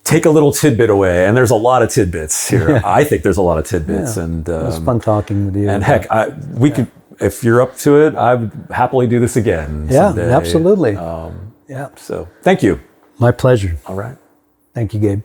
[SPEAKER 1] take a little tidbit away. And there's a lot of tidbits here. Yeah. I think there's a lot of tidbits. Yeah. And
[SPEAKER 2] it was fun talking with you.
[SPEAKER 1] And heck, we could, if you're up to it, I would happily do this again someday.
[SPEAKER 2] Absolutely.
[SPEAKER 1] So thank you.
[SPEAKER 2] My pleasure.
[SPEAKER 1] All right.
[SPEAKER 2] Thank you, Gabe.